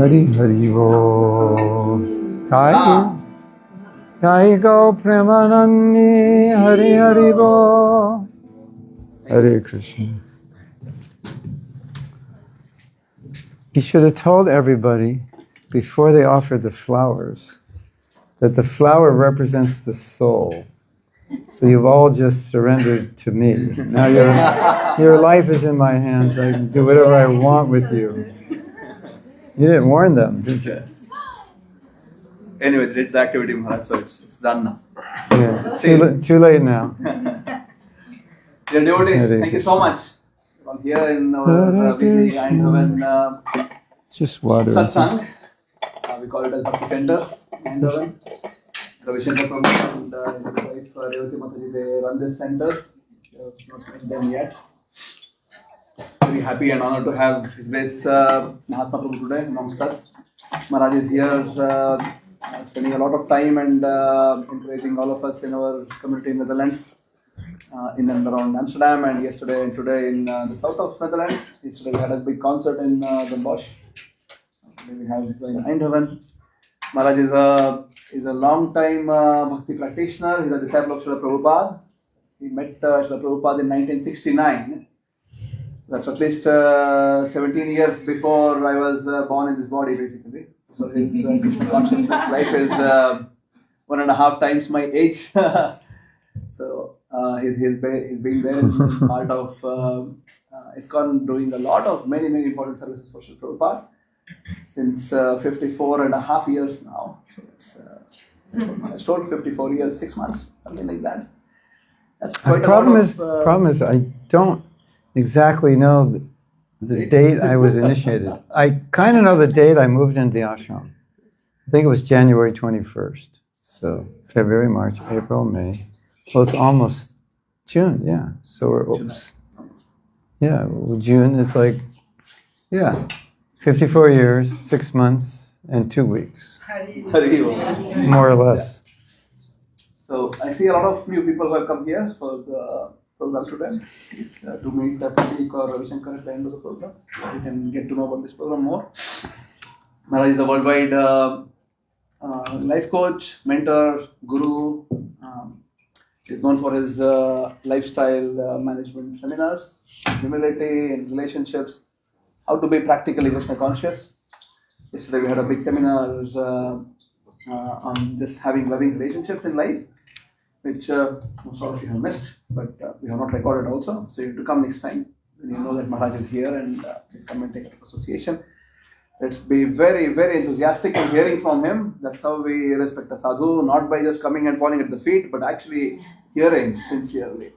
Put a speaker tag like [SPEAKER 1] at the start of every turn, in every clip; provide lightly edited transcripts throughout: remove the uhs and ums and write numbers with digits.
[SPEAKER 1] Hari Hari Bo. Thai. Thai Go Premanandi. Hari Hari Bo. Hare Krishna. He should have told everybody before they offered the flowers that the flower represents the soul. So you've all just surrendered to me. Now your life is in my hands. I can do whatever I want with you. You didn't warn them, did you?
[SPEAKER 2] Anyway, it's the activity, Maharaj, so it's done now.
[SPEAKER 1] Yeah, too late now.
[SPEAKER 2] Dear devotees, thank you so much. From here in our busy Eindhoven
[SPEAKER 1] just water.
[SPEAKER 2] satsang, we call it as Bhakti Center, Eindhoven. Ravishankar Prabhu and his wife Revati Mataji, they run this center. I have not met them yet. Very happy and honored to have His Grace Mahatma Prabhu today amongst us. Maharaj is here spending a lot of time and encouraging all of us in our community in Netherlands, in and around Amsterdam, and yesterday and today in the south of Netherlands. Yesterday we had a big concert in Den Bosch. Today we have in Eindhoven. Maharaj is a long time bhakti practitioner. He's a disciple of Srila Prabhupada. He met Srila Prabhupada in 1969. That's at least 17 years before I was born in this body, basically. So his Krishna consciousness life is 1.5 times my age. So he's been there in part of ISKCON, doing a lot of many important services for Srila Prabhupada since 54.5 years now. So it's I told 54 years, 6 months, something like that. That's quite
[SPEAKER 1] the problem is I don't exactly know the date I was initiated. I kind of know the date I moved into the ashram. I think it was January 21st. So February, March, April, May. Well, it's almost June, yeah. So we're, yeah, well, June, it's like, yeah, 54 years, 6 months, and 2 weeks. More or less.
[SPEAKER 2] So I see a lot of new people who have come here for the program today. Please do meet Pratik or Ravishankar at the end of the program. You can get to know about this program more. Maharaj is a worldwide life coach, mentor, guru. He is known for his lifestyle management seminars, humility and relationships, how to be practically Krishna conscious. Yesterday we had a big seminar on just having loving relationships in life, which most of you have missed, but we have not recorded also. So you have to come next time when you know that Maharaj is here, and please come and take up association. Let's be very enthusiastic in hearing from him. That's how we respect a sadhu, not by just coming and falling at the feet, but actually hearing sincerely.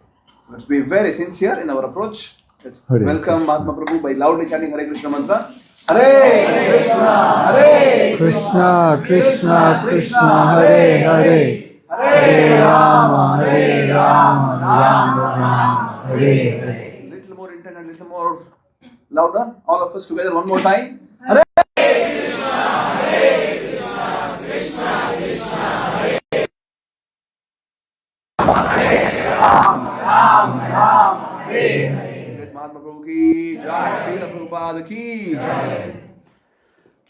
[SPEAKER 2] Let's be very sincere in our approach. Let's welcome Mahatma Prabhu by loudly chanting Hare Krishna mantra. Hare Krishna, Hare
[SPEAKER 1] Krishna, Krishna, Krishna, Hare Hare. Hare Rama, Rama, Rama, Hare Hare.
[SPEAKER 2] Little more intent and little more louder. All of us together one more time. Hare Krishna, Hare Krishna, Krishna Krishna, Hare Rama, Rama, Hare Hare. Grace Mahatma Prabhu ki jai, Srila Prabhupada ki jai.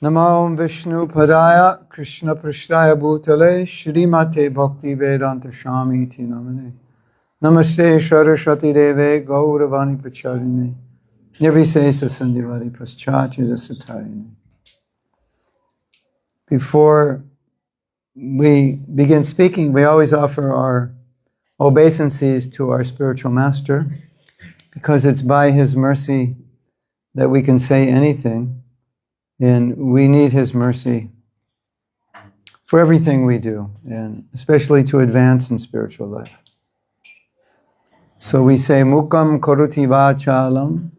[SPEAKER 1] Namo Vishnu Padaya Krishna Prishtaya Bhutale Shrimate Bhakti Vedanta Swami Ti Namane Namaste Saraswati Deve Gauravani Pacharine Nirvisesa Sandhivari Paschatya Satarine. Before we begin speaking, we always offer our obeisances to our spiritual master, because it's by his mercy that we can say anything. And we need his mercy for everything we do, and especially to advance in spiritual life. So we say, Mukam Karoti Vachalam.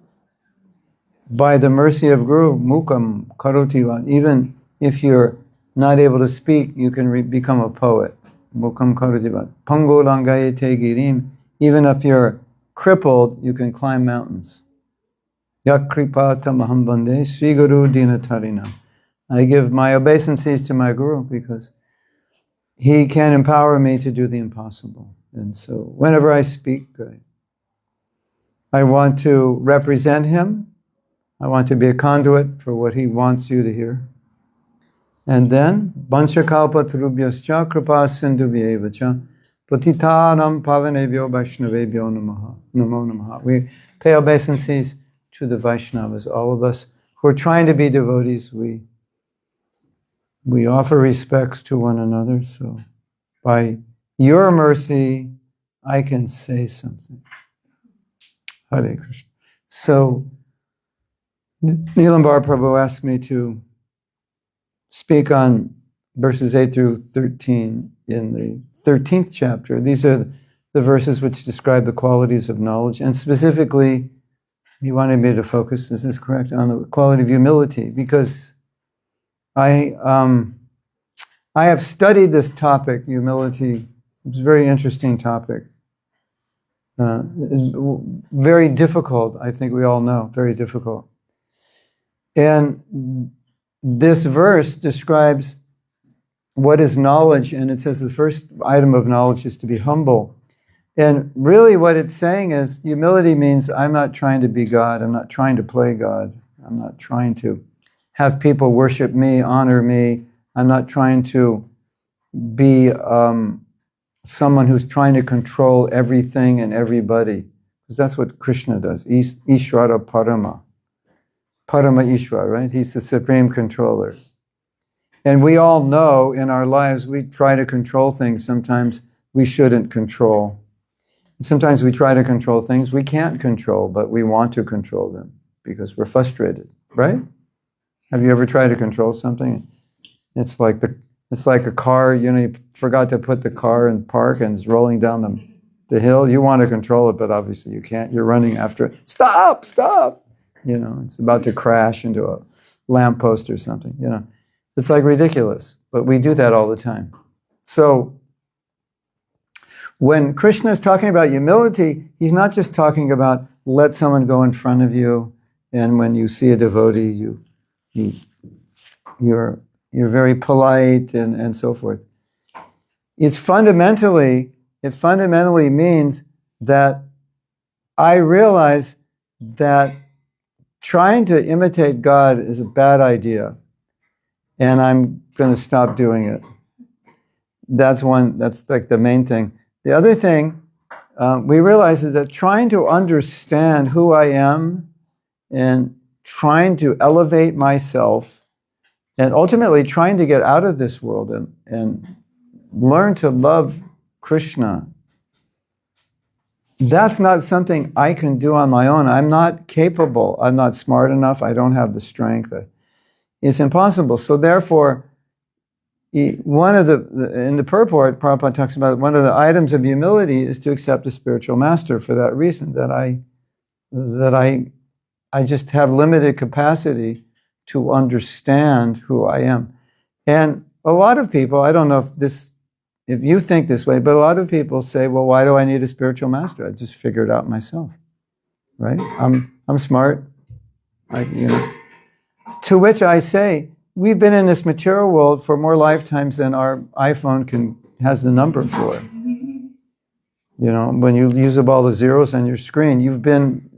[SPEAKER 1] By the mercy of Guru, Mukam Karoti Vachalam. Even if you're not able to speak, you can become a poet. Mukam Karoti Vachalam. Pango Langayate Girim. Even if you're crippled, you can climb mountains. Yakripata Mahambande Sri Guru Dinatarina. I give my obeisances to my Guru because he can empower me to do the impossible. And so whenever I speak, I want to represent him. I want to be a conduit for what he wants you to hear. And then, Vanchakalpatarubhyascha kripa sindhubhyevacha patitanam pavanebhyo vaishnavebhyo namaha. Namo namaha. We pay obeisances to the Vaishnavas, all of us who are trying to be devotees. We offer respects to one another. So, by your mercy, I can say something. Hare Krishna. So, Nilambar Prabhu asked me to speak on verses 8 through 13 in the 13th chapter. These are the verses which describe the qualities of knowledge, and specifically, he wanted me to focus, is this correct, on the quality of humility, because I have studied this topic, humility. It's a very interesting topic. Very difficult, I think we all know, very difficult. And this verse describes what is knowledge, and it says the first item of knowledge is to be humble. And really what it's saying is, humility means I'm not trying to be God, I'm not trying to play God, I'm not trying to have people worship me, honor me, I'm not trying to be someone who's trying to control everything and everybody, because that's what Krishna does. Ishvara Parama. Parama Ishvara, right? He's the supreme controller. And we all know in our lives we try to control things sometimes we shouldn't control. Sometimes we try to control things we can't control, but we want to control them because we're frustrated, right? Have you ever tried to control something? It's like a car, you forgot to put the car in park and it's rolling down the hill. You want to control it, but obviously you can't. You're running after it. Stop! It's about to crash into a lamppost or something, It's like ridiculous, but we do that all the time. So, when Krishna is talking about humility, he's not just talking about let someone go in front of you, and when you see a devotee, you're very polite and so forth. It fundamentally means that I realize that trying to imitate God is a bad idea, and I'm going to stop doing it. That's like the main thing. The other thing we realize is that trying to understand who I am and trying to elevate myself and ultimately trying to get out of this world and learn to love Krishna, that's not something I can do on my own. I'm not capable. I'm not smart enough. I don't have the strength. It's impossible. So therefore, in the purport, Prabhupada talks about one of the items of humility is to accept a spiritual master for that reason, that I just have limited capacity to understand who I am. And a lot of people, I don't know if you think this way, but a lot of people say, well, why do I need a spiritual master? I just figure it out myself, right? I'm smart. To which I say, we've been in this material world for more lifetimes than our iPhone has the number for. When you use up all the zeros on your screen, you've been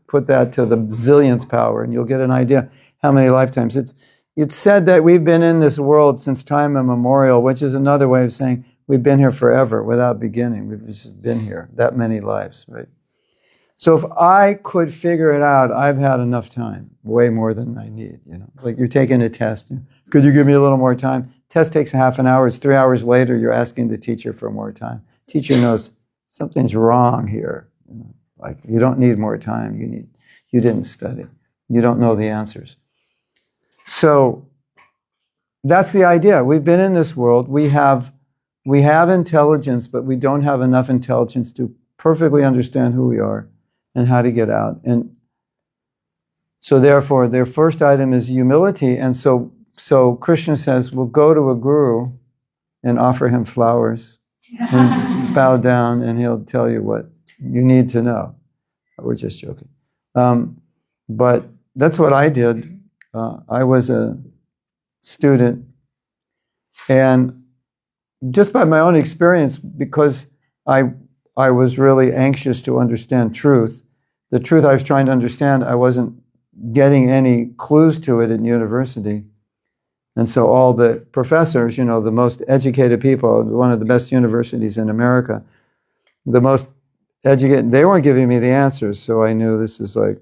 [SPEAKER 1] put that to the zillionth power, and you'll get an idea how many lifetimes. It's said that we've been in this world since time immemorial, which is another way of saying we've been here forever without beginning. We've just been here that many lives, right? So if I could figure it out, I've had enough time, way more than I need. It's like you're taking a test. Could you give me a little more time? Test takes half an hour. It's 3 hours later. You're asking the teacher for more time. Teacher knows something's wrong here. Like you don't need more time. You didn't study. You don't know the answers. So that's the idea. We've been in this world. We have intelligence, but we don't have enough intelligence to perfectly understand who we are and how to get out. And so therefore, their first item is humility. And so Krishna says, we'll go to a guru and offer him flowers and bow down, and he'll tell you what you need to know. We're just joking. But that's what I did. I was a student, and just by my own experience, because I was really anxious to understand truth. The truth I was trying to understand, I wasn't getting any clues to it in university. And so all the professors, you know, the most educated people, one of the best universities in America, the most educated, they weren't giving me the answers. So I knew this is like,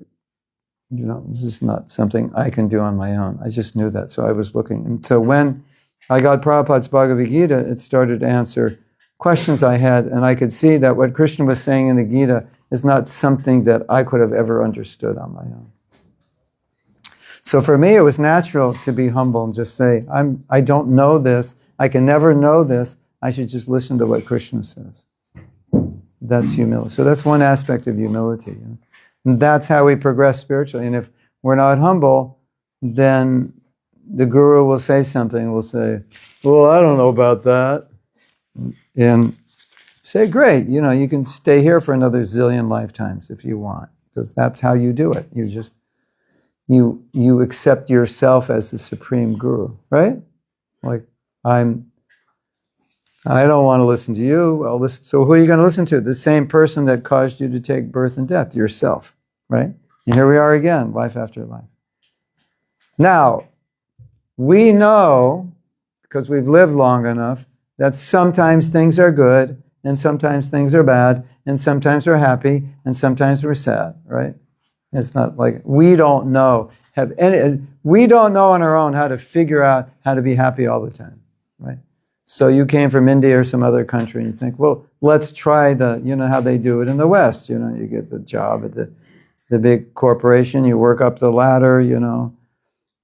[SPEAKER 1] you know, this is not something I can do on my own. I just knew that. So I was looking. And so when I got Prabhupada's Bhagavad Gita, it started to answer questions I had. And I could see that what Krishna was saying in the Gita is not something that I could have ever understood on my own. So for me, it was natural to be humble and just say, I don't know this. I can never know this. I should just listen to what Krishna says. That's humility. So that's one aspect of humility. You know? And that's how we progress spiritually. And if we're not humble, then the guru will say something. Will say, well, I don't know about that. And say, great, you know, you can stay here for another zillion lifetimes if you want. Because that's how you do it. You just... You accept yourself as the supreme guru, right? Like, I don't want to listen to you. I'll listen. So who are you going to listen to? The same person that caused you to take birth and death, yourself, right? And here we are again, life after life. Now, we know, because we've lived long enough, that sometimes things are good, and sometimes things are bad, and sometimes we're happy, and sometimes we're sad, right? It's not like we don't know, we don't know on our own how to figure out how to be happy all the time, right? So you came from India or some other country and you think, well, let's try you know how they do it in the West. You know, you get the job at the big corporation, you work up the ladder, you know.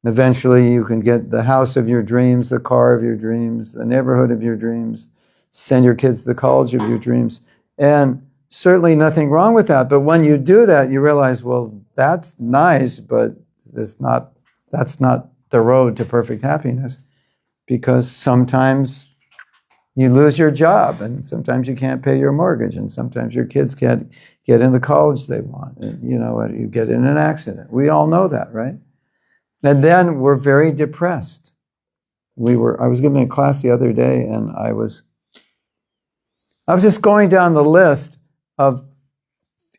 [SPEAKER 1] Eventually you can get the house of your dreams, the car of your dreams, the neighborhood of your dreams, send your kids to the college of your dreams. And certainly nothing wrong with that, but when you do that, you realize, well, that's nice, but that's not the road to perfect happiness, because sometimes you lose your job, and sometimes you can't pay your mortgage, and sometimes your kids can't get in the college they want, and you know, you get in an accident. We all know that, right? And then we're very depressed. I was giving a class the other day, and I was just going down the list of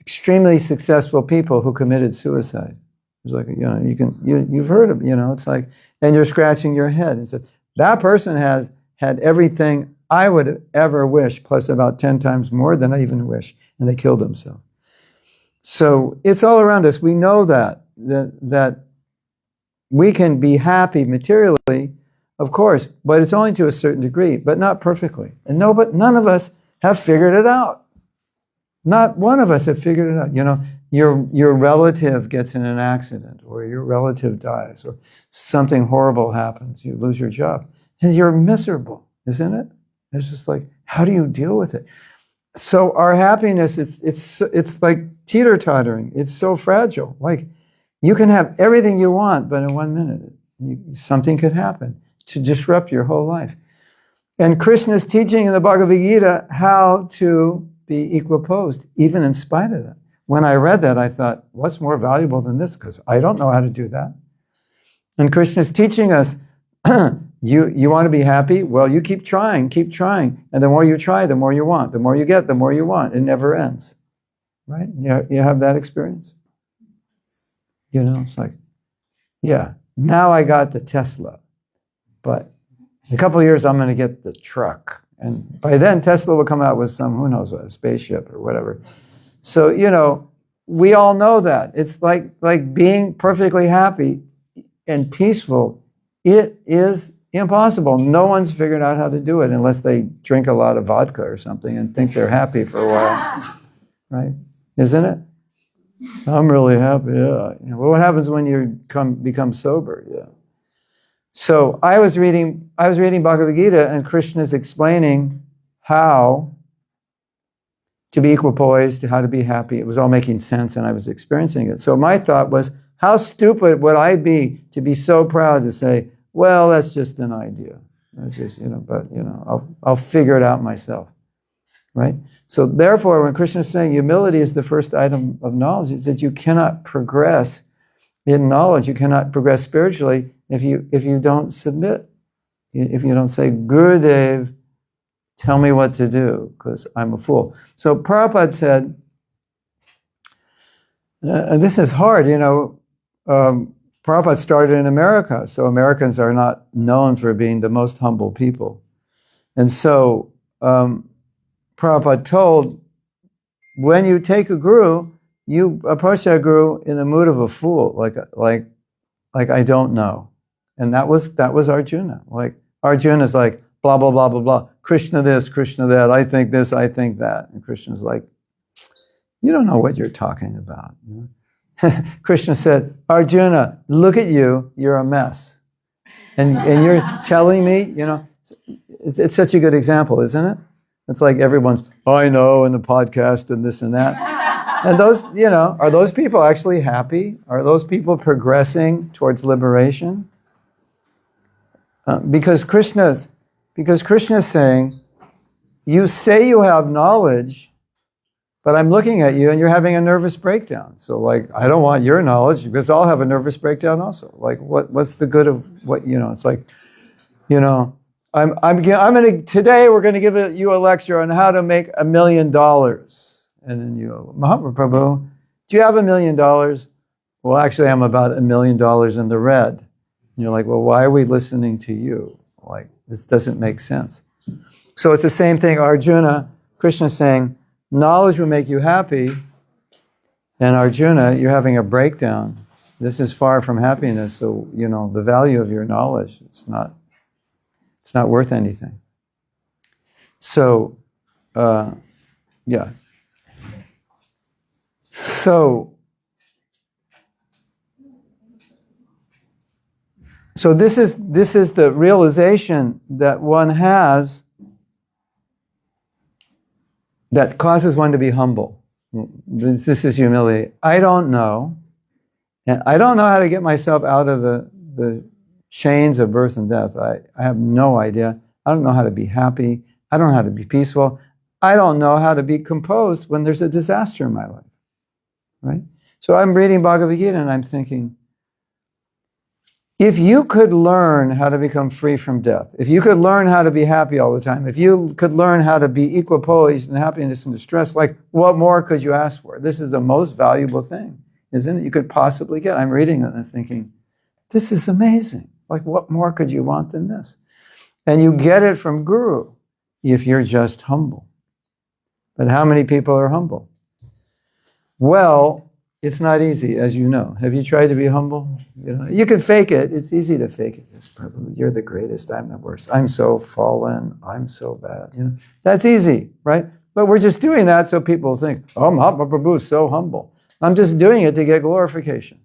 [SPEAKER 1] extremely successful people who committed suicide. It's like, you know, you've heard of, you know, it's like, and you're scratching your head and said, that person has had everything I would ever wish, plus about 10 times more than I even wish, and they killed themselves. So it's all around us. We know that we can be happy materially, of course, but it's only to a certain degree, but not perfectly. And none of us have figured it out. Not one of us have figured it out. You know, your relative gets in an accident, or your relative dies, or something horrible happens, you lose your job, and you're miserable, isn't it? It's just like, how do you deal with it? So our happiness, it's like teeter-tottering. It's so fragile. Like, you can have everything you want, but in 1 minute, something could happen to disrupt your whole life. And Krishna's teaching in the Bhagavad Gita how to be equiposed, even in spite of that. When I read that, I thought, what's more valuable than this? Because I don't know how to do that. And Krishna's teaching us, you want to be happy? Well, you keep trying. And the more you try, the more you want. The more you get, the more you want. It never ends. Right? You have that experience? You know, it's like, yeah, now I got the Tesla. But in a couple of years, I'm going to get the truck. And by then, Tesla will come out with some, who knows what, a spaceship or whatever. So, you know, we all know that. It's like being perfectly happy and peaceful. It is impossible. No one's figured out how to do it unless they drink a lot of vodka or something and think they're happy for a while. Right? Isn't it? I'm really happy, yeah. You know, well, what happens when you become sober? Yeah. So I was reading Bhagavad Gita, and Krishna is explaining how to be equipoised, how to be happy. It was all making sense, and I was experiencing it. So my thought was, how stupid would I be to be so proud to say, well, that's just an idea. That's just, you know, but, you know, I'll figure it out myself, right? So therefore, when Krishna is saying humility is the first item of knowledge, it's that you cannot progress in knowledge, you cannot progress spiritually if you don't submit, if you don't say, Gurudev, tell me what to do, because I'm a fool. So Prabhupada said, this is hard, you know, Prabhupada started in America, so Americans are not known for being the most humble people. And so Prabhupada told, when you take a guru, you approach that guru in the mood of a fool, like I don't know. And that was Arjuna. Like Arjuna's like, blah, blah, blah, blah, blah. Krishna this, Krishna that. I think this, I think that. And Krishna's like, you don't know what you're talking about. You know? Krishna said, Arjuna, look at you, you're a mess. And you're telling me, you know, it's such a good example, isn't it? It's like everyone's, I know, in the podcast and this and that. And those, you know, are those people actually happy? Are those people progressing towards liberation? Because Krishna's saying, you say you have knowledge, but I'm looking at you and you're having a nervous breakdown. So like, I don't want your knowledge because I'll have a nervous breakdown also. Like, what's the good of what, you know, it's like, you know, today we're going to give you a lecture on how to make $1 million. And then you go, Mahatma Prabhu, do you have $1 million? Well, actually, I'm about $1 million in the red. And you're like, well, why are we listening to you? Like, this doesn't make sense. So it's the same thing, Arjuna, Krishna's saying, knowledge will make you happy, and Arjuna, you're having a breakdown. This is far from happiness, so, you know, the value of your knowledge, it's not worth anything. So, yeah. So this is the realization that one has that causes one to be humble. This is humility. I don't know. And I don't know how to get myself out of the chains of birth and death. I have no idea. I don't know how to be happy. I don't know how to be peaceful. I don't know how to be composed when there's a disaster in my life. Right? So I'm reading Bhagavad Gita and I'm thinking, if you could learn how to become free from death, if you could learn how to be happy all the time, if you could learn how to be equipoised in happiness and distress, like what more could you ask for? This is the most valuable thing, isn't it? You could possibly get. I'm reading it and thinking, this is amazing. Like what more could you want than this? And you get it from Guru if you're just humble. But how many people are humble? Well, it's not easy, as you know. Have you tried to be humble? You know, you can fake it. It's easy to fake it. Yes, Prabhu, you're the greatest. I'm the worst. I'm so fallen. I'm so bad. You know, that's easy, right? But we're just doing that so people think, oh, Mahatma Prabhu is so humble. I'm just doing it to get glorification,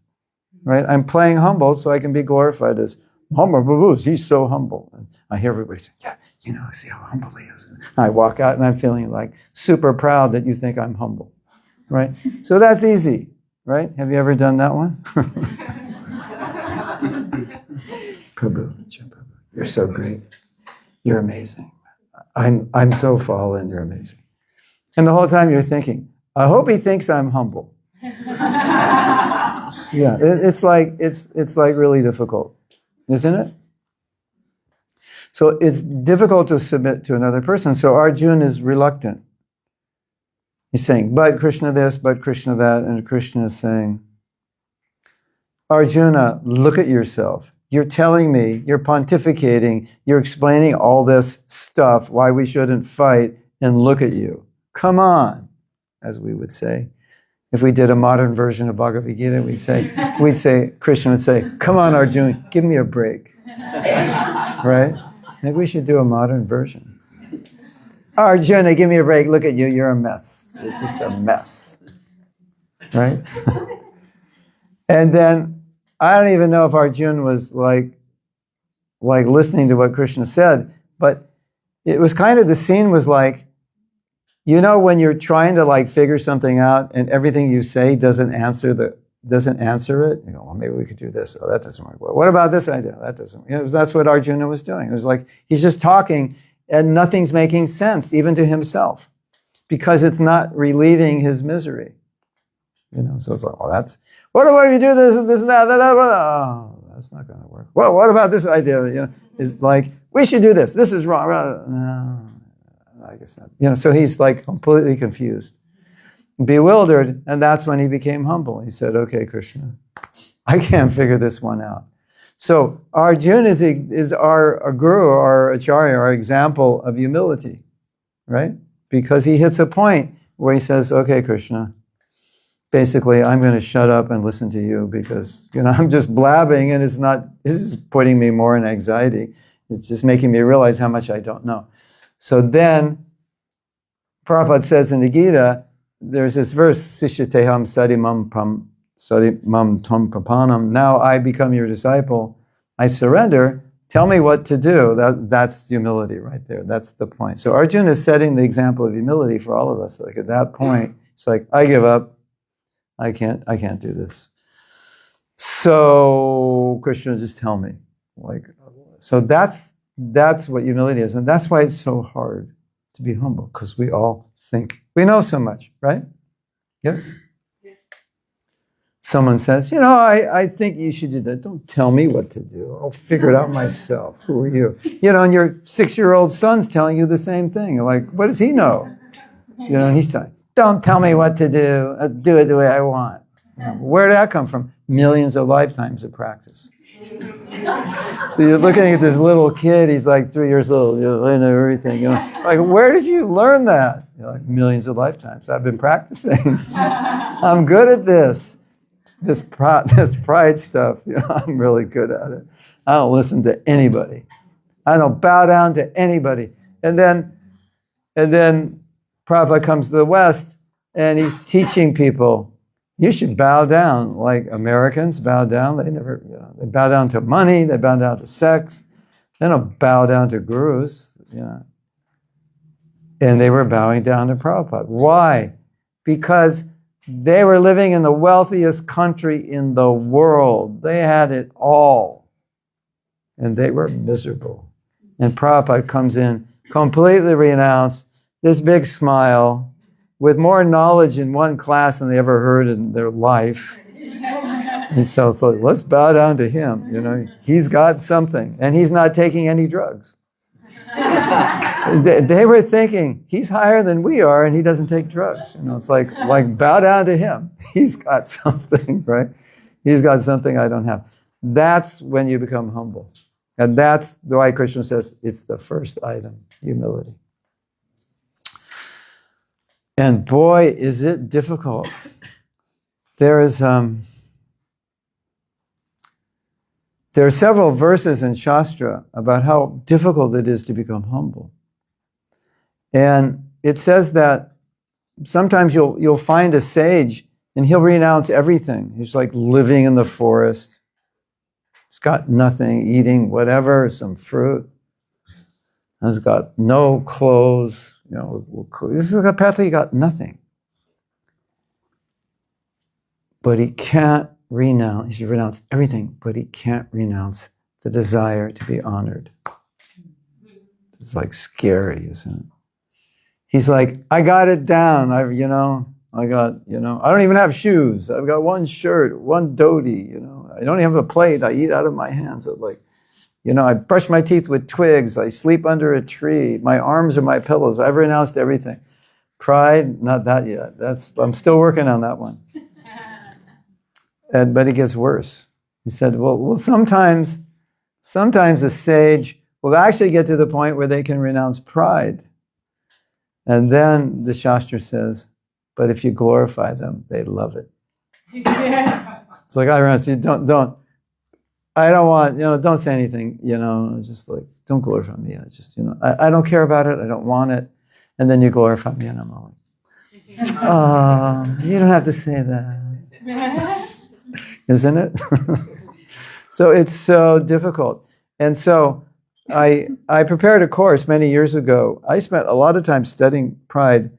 [SPEAKER 1] right? I'm playing humble so I can be glorified as Mahatma Prabhu. He's so humble. And I hear everybody say, yeah, you know, see how humble he is. And I walk out and I'm feeling like super proud that you think I'm humble, right? So that's easy. Right? Have you ever done that one? Prabhu, you're so great. You're amazing. I'm so fallen. You're amazing. And the whole time you're thinking, I hope he thinks I'm humble. Yeah, it's like really difficult, isn't it? So it's difficult to submit to another person. So Arjuna is reluctant. He's saying, but Krishna this, but Krishna that, and Krishna is saying, Arjuna, look at yourself. You're telling me, you're pontificating, you're explaining all this stuff, why we shouldn't fight, and look at you. Come on, as we would say. If we did a modern version of Bhagavad Gita, we'd say, Krishna would say, come on, Arjuna, give me a break. Right? Maybe we should do a modern version. Arjuna, give me a break. Look at you, you're a mess. It's just a mess, right? And then I don't even know if Arjuna was like listening to what Krishna said, but it was kind of, the scene was like, you know, when you're trying to like figure something out and everything you say doesn't answer it. You know, well, maybe we could do this. Oh, that doesn't work. Well, what about this idea? That doesn't. You know, that's what Arjuna was doing. It was like he's just talking and nothing's making sense, even to himself, because it's not relieving his misery. You know, so it's like, oh, what about if you do this and this and that? Oh, that's not going to work. Well, what about this idea? You know, is like, we should do this. This is wrong. No, I guess not. You know, so he's like completely confused, bewildered, and that's when he became humble. He said, okay, Krishna, I can't figure this one out. So Arjuna is our guru, our acharya, our example of humility, right? Because he hits a point where he says, okay, Krishna, basically I'm going to shut up and listen to you because, I'm just blabbing and this is putting me more in anxiety. It's just making me realize how much I don't know. So then Prabhupada says in the Gita, there's this verse, Sishyateham sati mam tam prapanam. Now I become your disciple. I surrender. Tell me what to do. That's humility right there. That's the point. So Arjuna is setting the example of humility for all of us. Like at that point, it's like, I give up. I can't do this. So Krishna, just tell me. So that's what humility is. And that's why it's so hard to be humble, because we all think we know so much, right? Yes? Yes. Someone says, I think you should do that. Don't tell me what to do. I'll figure it out myself. Who are you? And your 6-year-old son's telling you the same thing. You're like, what does he know? He's telling, don't tell me what to do. I'll do it the way I want. Where did that come from? Millions of lifetimes of practice. So you're looking at this little kid, he's like 3 years old, I know everything. Like, where did you learn that? You're like, millions of lifetimes. I've been practicing. I'm good at this. This pride stuff, I'm really good at it. I don't listen to anybody. I don't bow down to anybody. And then Prabhupada comes to the West and he's teaching people, you should bow down like Americans bow down. They never, they bow down to money, they bow down to sex. They don't bow down to gurus. And they were bowing down to Prabhupada. Why? Because they were living in the wealthiest country in the world. They had it all. And they were miserable. And Prabhupada comes in, completely renounced, this big smile, with more knowledge in one class than they ever heard in their life. And so it's like, let's bow down to him. He's got something, and he's not taking any drugs. They were thinking, he's higher than we are, and he doesn't take drugs. It's like bow down to him. He's got something, right? He's got something I don't have. That's when you become humble. And that's why Krishna says it's the first item, humility. And boy, is it difficult. There are several verses in Shastra about how difficult it is to become humble. And it says that sometimes you'll find a sage and he'll renounce everything. He's like living in the forest. He's got nothing, eating whatever, some fruit. He's got no clothes. This is a path he got nothing. But he can't renounce, he should renounce everything, but he can't renounce the desire to be honored. It's like scary, isn't it? He's like, I got it down. I don't even have shoes. I've got one shirt, one dhoti, I don't even have a plate. I eat out of my hands. I brush my teeth with twigs. I sleep under a tree. My arms are my pillows. I've renounced everything. Pride, not that yet. I'm still working on that one. But it gets worse. He said, well, sometimes a sage will actually get to the point where they can renounce pride. And then the Shastra says, but if you glorify them, they love it. It's like, I renounce you, I don't want, don't say anything, just like, don't glorify me. It's just, I don't care about it. I don't want it. And then you glorify me and I'm all like, oh, you don't have to say that. Isn't it? So it's so difficult. And so I prepared a course many years ago. I spent a lot of time studying pride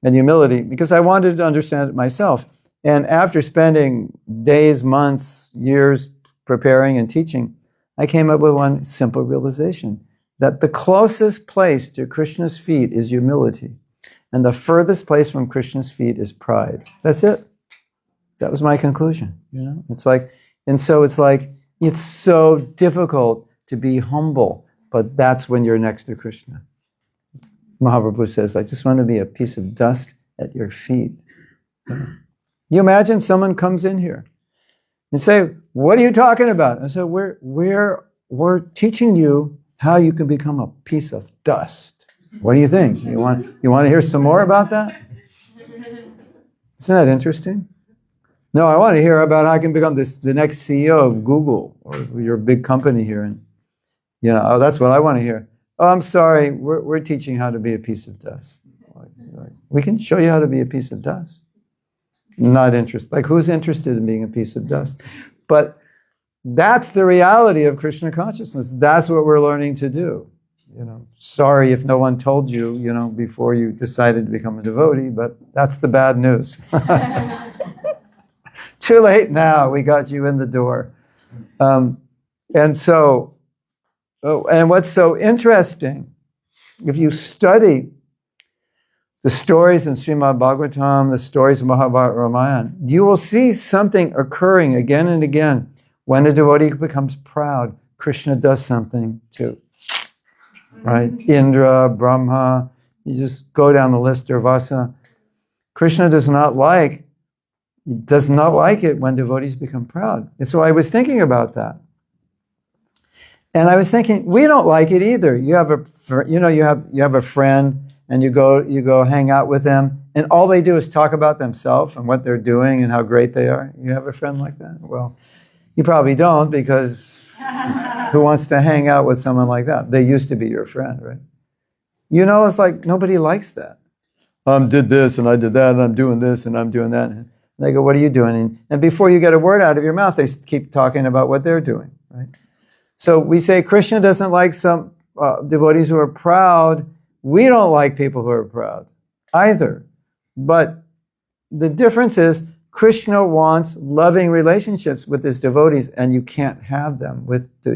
[SPEAKER 1] and humility because I wanted to understand it myself. And after spending days, months, years preparing and teaching, I came up with one simple realization, that the closest place to Krishna's feet is humility, and the furthest place from Krishna's feet is pride. That's it. That was my conclusion. It's so difficult to be humble, but that's when you're next to Krishna. Mahaprabhu says, I just want to be a piece of dust at your feet. You imagine someone comes in here and say, what are you talking about? I said, we're teaching you how you can become a piece of dust. What do you think? You want to hear some more about that? Isn't that interesting? No, I want to hear about how I can become the next CEO of Google or your big company here. And oh, that's what I want to hear. Oh, I'm sorry, we're teaching how to be a piece of dust. We can show you how to be a piece of dust. Not interested. Like, who's interested in being a piece of dust? But that's the reality of Krishna consciousness. That's what we're learning to do. Sorry if no one told you, before you decided to become a devotee, but that's the bad news. Too late now, we got you in the door. And what's so interesting, if you study the stories in Srimad Bhagavatam, the stories of Mahabharata Ramayana, you will see something occurring again and again. When a devotee becomes proud, Krishna does something too. Right? Indra, Brahma, you just go down the list, Durvasa. Krishna does not like it when devotees become proud. And so I was thinking about that. And I was thinking, we don't like it either. You have a friend, and you go hang out with them, and all they do is talk about themselves and what they're doing and how great they are. You have a friend like that? Well, you probably don't, because who wants to hang out with someone like that? They used to be your friend, right? It's like nobody likes that. I did this and I did that and I'm doing this and I'm doing that. And they go, what are you doing? And before you get a word out of your mouth, they keep talking about what they're doing, right? So we say Krishna doesn't like some devotees who are proud. We don't like people who are proud either. But the difference is Krishna wants loving relationships with his devotees, and you can't have them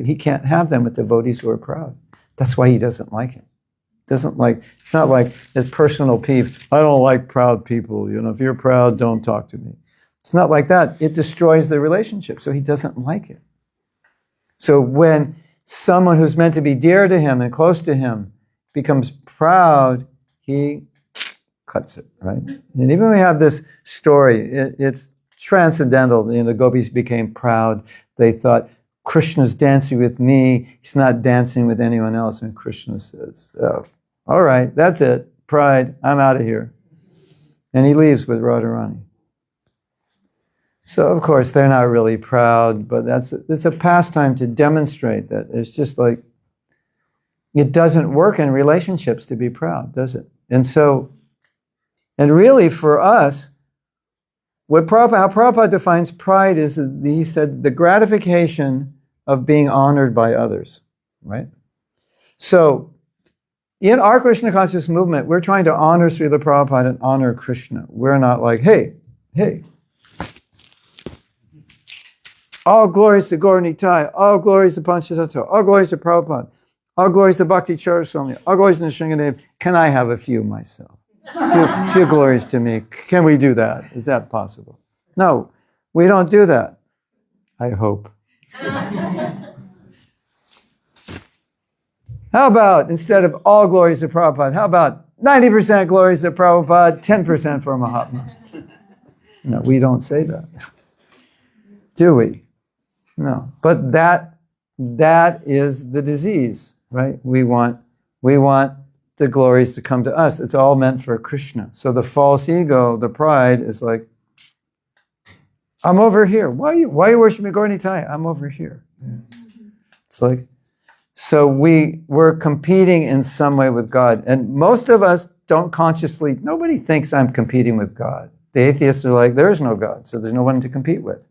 [SPEAKER 1] he can't have them with devotees who are proud. That's why he doesn't like it. It's not like his personal peeve. I don't like proud people. If you're proud, don't talk to me. It's not like that. It destroys the relationship. So he doesn't like it. So when someone who's meant to be dear to him and close to him becomes proud, he cuts it, right? And even we have this story, it's transcendental. The gopis became proud. They thought, Krishna's dancing with me. He's not dancing with anyone else. And Krishna says, oh, all right, that's it. Pride, I'm out of here. And he leaves with Radharani. So, of course, they're not really proud, but it's a pastime to demonstrate that. It's just like, it doesn't work in relationships to be proud, does it? And really for us, how Prabhupada defines pride is, he said, the gratification of being honored by others, right? So, in our Krishna conscious movement, we're trying to honor Srila Prabhupada and honor Krishna. We're not like, hey, all glories to Gaur Nitai, all glories to Panchatattva, all glories to Prabhupada, all glories to Bhakti Charaswami, all glories to Nrsingadev. Can I have a few myself? Few glories to me. Can we do that? Is that possible? No, we don't do that. I hope. How about, instead of all glories to Prabhupada, how about 90% glories to Prabhupada, 10% for Mahatma? No, we don't say that. Do we? No. But that is the disease, right? We want the glories to come to us. It's all meant for Krishna. So the false ego, the pride, is like, I'm over here. Why are you worshiping Gaur Nitai? I'm over here. It's like, so we're competing in some way with God. And most of us don't consciously, nobody thinks I'm competing with God. The atheists are like, there is no God, so there's no one to compete with.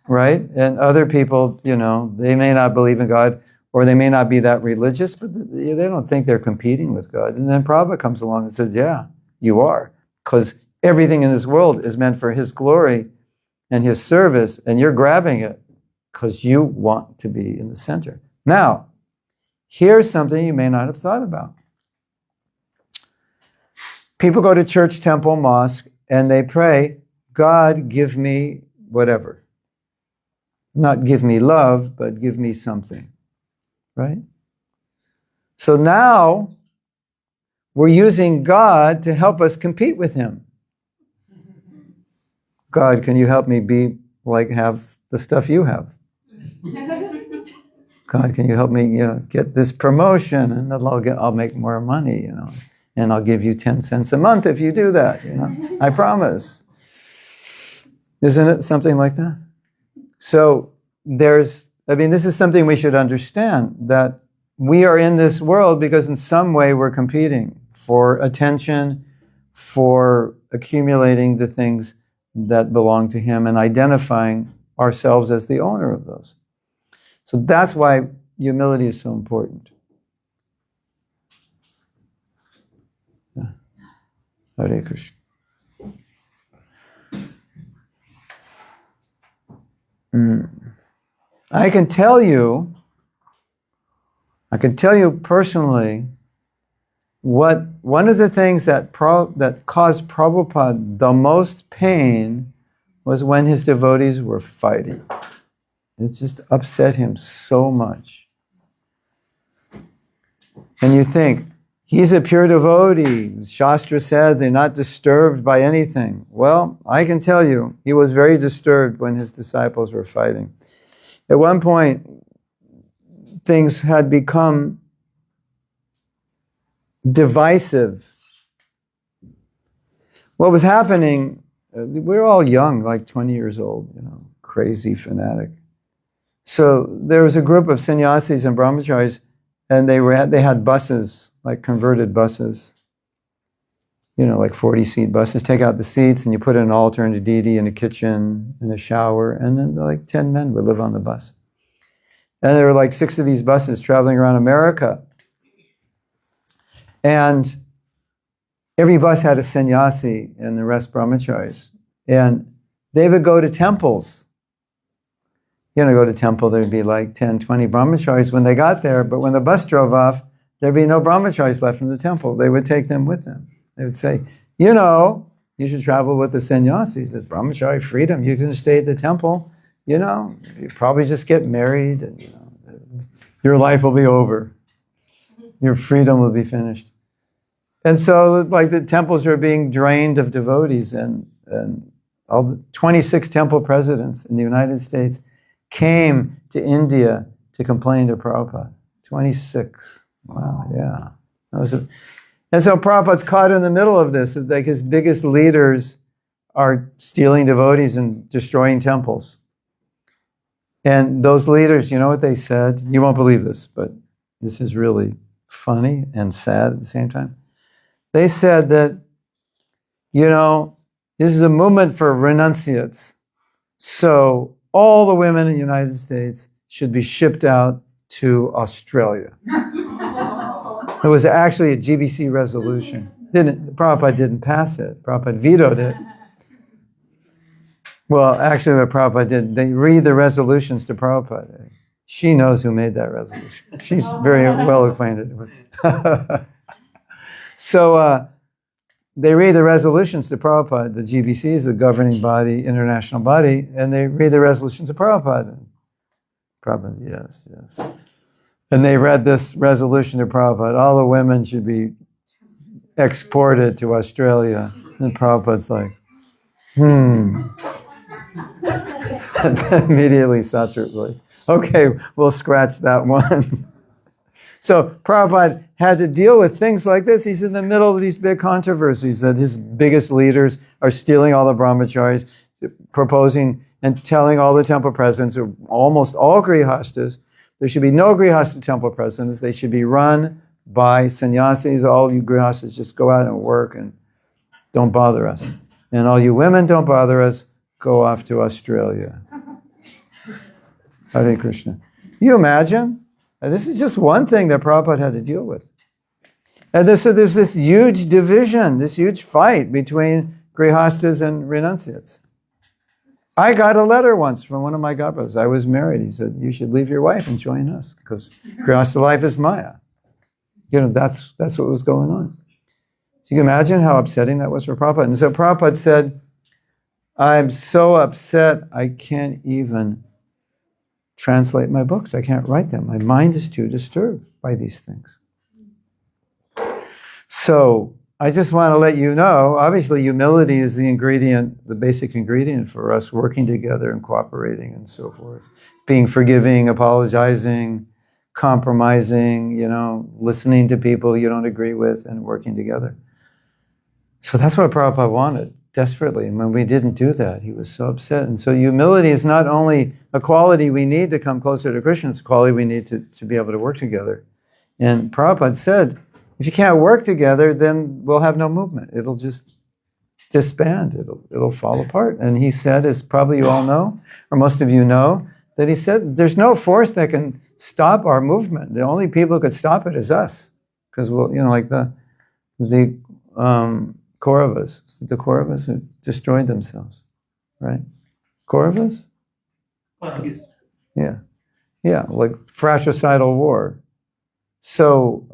[SPEAKER 1] Right? And other people, they may not believe in God, or they may not be that religious, but they don't think they're competing with God. And then Prabhupada comes along and says, yeah, you are. Because everything in this world is meant for his glory and his service, and you're grabbing it because you want to be in the center. Now, here's something you may not have thought about. People go to church, temple, mosque, and they pray, God, give me whatever. Not give me love, but give me something. Right? So now, we're using God to help us compete with him. God, can you help me be like have the stuff you have. God, can you help me, get this promotion, and then I'll make more money, and I'll give you 10 cents a month if you do that, I promise. Isn't it something like that? So this is something we should understand, that we are in this world because in some way we're competing for attention, for accumulating the things that belong to Him and identifying ourselves as the owner of those. So that's why humility is so important. Yeah. Hare Krishna. I can tell you personally what one of the things that caused Prabhupada the most pain was when his devotees were fighting. It just upset him so much. And you think, he's a pure devotee. Shastra said they're not disturbed by anything. Well, I can tell you, he was very disturbed when his disciples were fighting. At one point, things had become divisive. What was happening, we were all young, like 20 years old, crazy fanatic. So there was a group of sannyasis and brahmacharis, and they had buses, like converted buses, like 40-seat buses. Take out the seats and you put in an altar and a deity and a kitchen and a shower, and then like 10 men would live on the bus. And there were like 6 of these buses traveling around America. And every bus had a sannyasi and the rest brahmacharis. And they would go to temples. Go to temple, there'd be like 10, 20 brahmacharis when they got there, but when the bus drove off, there'd be no brahmacharis left in the temple. They would take them with them. They would say, you should travel with the sannyasis. It's brahmachari freedom. You can stay at the temple. You probably just get married, and your life will be over. Your freedom will be finished. And so, like, the temples are being drained of devotees, and all the 26 temple presidents in the United States came to India to complain to Prabhupada. 26. Wow, yeah. And so Prabhupada's caught in the middle of this. Like, his biggest leaders are stealing devotees and destroying temples. And those leaders, you know what they said? You won't believe this, but this is really funny and sad at the same time. They said that, this is a movement for renunciates. So all the women in the United States should be shipped out to Australia. It was actually a GBC resolution. Prabhupada didn't pass it. Prabhupada vetoed it. Well, actually what Prabhupada did, they read the resolutions to Prabhupada. She knows who made that resolution. She's very well acquainted with it. So they read the resolutions to Prabhupada. The GBC is the governing body, international body, and they read the resolutions to Prabhupada. Prabhupada, yes. And they read this resolution to Prabhupada. All the women should be exported to Australia. And Prabhupada's like, And then immediately Satsuru like, okay, we'll scratch that one. So Prabhupada had to deal with things like this. He's in the middle of these big controversies that his biggest leaders are stealing all the brahmacharis, proposing and telling all the temple presidents, or almost all grihastas, there should be no grihasta temple presidents. They should be run by sannyasis. All you grihastas just go out and work and don't bother us. And all you women, don't bother us. Go off to Australia. Hare Krishna. You imagine? This is just one thing that Prabhupada had to deal with. And so there's this huge division, this huge fight between grihastas and renunciates. I got a letter once from one of my goppas. I was married. He said, you should leave your wife and join us because grihasta life is Maya. That's what was going on. So you can imagine how upsetting that was for Prabhupada. And so Prabhupada said, I'm so upset I can't even translate my books. I can't write them. My mind is too disturbed by these things. So I just want to let you know, obviously humility is the ingredient, the basic ingredient for us working together and cooperating and so forth. Being forgiving, apologizing, compromising, listening to people you don't agree with and working together. So that's what Prabhupada wanted desperately. And when we didn't do that, he was so upset. And so humility is not only a quality we need to come closer to Krishna, it's a quality we need to be able to work together. And Prabhupada said, if you can't work together, then we'll have no movement. It'll just disband. It'll fall apart. And he said, as probably you all know, or most of you know, that he said, there's no force that can stop our movement. The only people who could stop it is us. Because we'll, like the Kauravas, the Kauravas who destroyed themselves, right? Kauravas? Yeah. Yeah, like fratricidal war. So,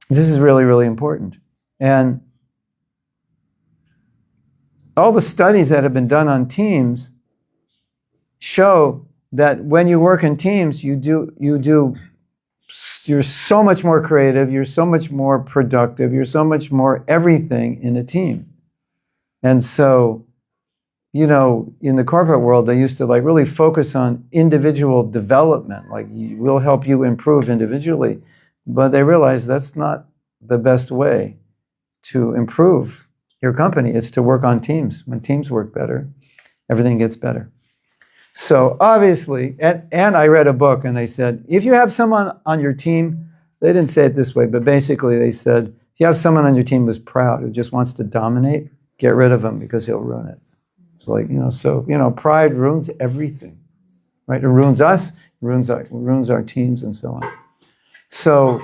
[SPEAKER 1] this is really, really important. And all the studies that have been done on teams show that when you work in teams, you're so much more creative, you're so much more productive, you're so much more everything in a team. And so, in the corporate world, they used to really focus on individual development, we'll help you improve individually. But they realized that's not the best way to improve your company. It's to work on teams. When teams work better, everything gets better. So obviously, and I read a book and they said, if you have someone on your team, they didn't say it this way, but basically they said, if you have someone on your team who's proud, who just wants to dominate, get rid of him because he'll ruin it. It's pride ruins everything, right? It ruins us, it ruins our teams and so on. So,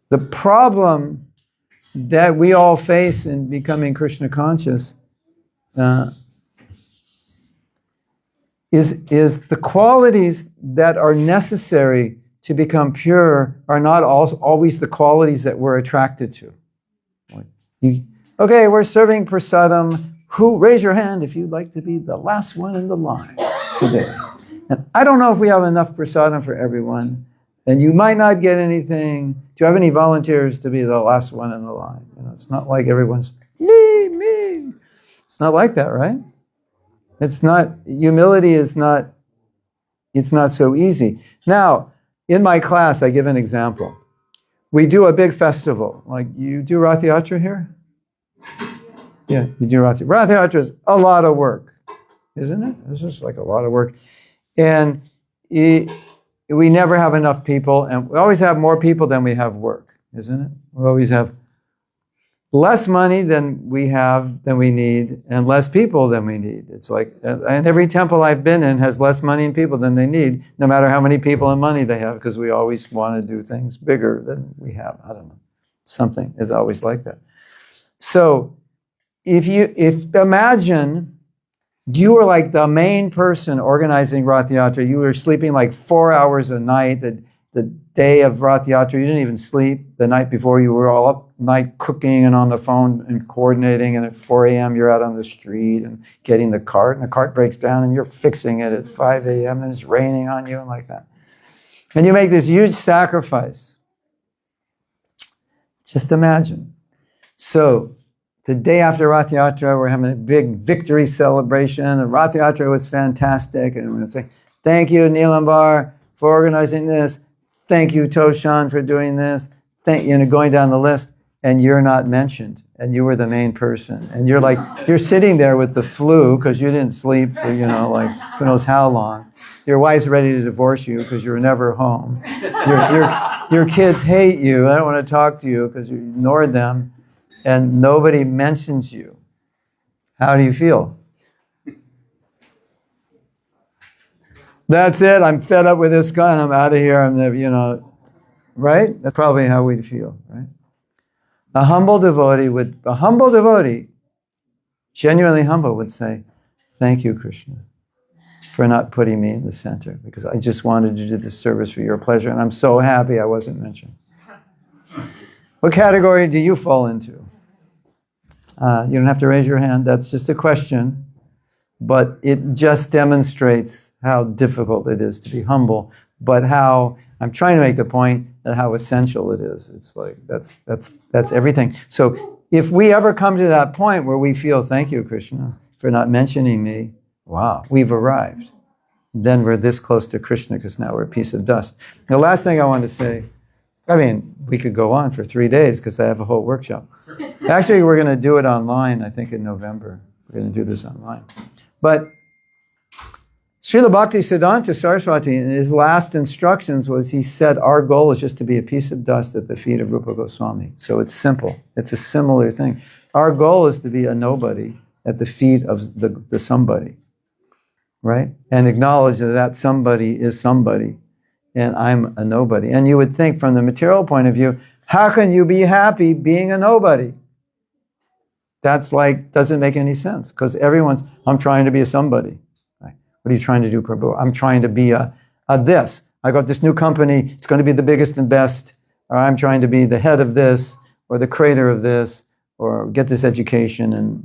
[SPEAKER 1] the problem that we all face in becoming Krishna conscious is the qualities that are necessary to become pure are not always the qualities that we're attracted to. Okay, we're serving prasadam. Raise your hand if you'd like to be the last one in the line today. And I don't know if we have enough prasadam for everyone, and you might not get anything. Do you have any volunteers to be the last one in the line? It's not like everyone's, me. It's not like that, right? It's not, humility is not, it's not so easy. Now, in my class, I give an example. We do a big festival. You do Rath Yatra here? Yeah, you do Rath Yatra. Rath Yatra is a lot of work, isn't it? It's just a lot of work. And we never have enough people, and we always have more people than we have work, isn't it? We always have less money than we need, and less people than we need. It's and every temple I've been in has less money and people than they need, no matter how many people and money they have, because we always want to do things bigger than we have. I don't know. Something is always like that. So, if imagine you were the main person organizing Rath Yatra. You were sleeping 4 hours a night. The day of Rath Yatra, you didn't even sleep. The night before, you were all up night cooking and on the phone and coordinating. And at 4 a.m., you're out on the street and getting the cart. And the cart breaks down and you're fixing it at 5 a.m. and it's raining on you and like that. And you make this huge sacrifice. Just imagine. So, the day after Rath Yatra, we're having a big victory celebration. And Rath Yatra was fantastic. And we're going to say, thank you, Neelambar, for organizing this. Thank you, Toshan, for doing this. Going down the list. And you're not mentioned. And you were the main person. And you're sitting there with the flu because you didn't sleep for, who knows how long. Your wife's ready to divorce you because you were never home. Your kids hate you. I don't want to talk to you because you ignored them. And nobody mentions you. How do you feel? That's it. I'm fed up with this guy. I'm out of here. Right? That's probably how we'd feel, right? A humble devotee, genuinely humble, would say, thank you, Krishna, for not putting me in the center, because I just wanted to do this service for your pleasure, and I'm so happy I wasn't mentioned. What category do you fall into? You don't have to raise your hand. That's just a question. But it just demonstrates how difficult it is to be humble, but how I'm trying to make the point that how essential it is. It's like, that's everything. So if we ever come to that point where we feel, thank you, Krishna, for not mentioning me, wow, we've arrived. Then we're this close to Krishna because now we're a piece of dust. The last thing I want to say, I mean, we could go on for 3 days because I have a whole workshop. Actually, we're going to do it online, I think in November. We're going to do this online. But Srila Bhaktisiddhanta Saraswati, in his last instructions was, he said, our goal is just to be a piece of dust at the feet of Rupa Goswami. So it's simple. It's a similar thing. Our goal is to be a nobody at the feet of the somebody, right? And acknowledge that that somebody is somebody, and I'm a nobody. And you would think from the material point of view, how can you be happy being a nobody? That's like, doesn't make any sense, because everyone's, I'm trying to be a somebody. What are you trying to do, Prabhu? I'm trying to be a this. I got this new company. It's going to be the biggest and best. Or I'm trying to be the head of this, or the creator of this, or get this education and,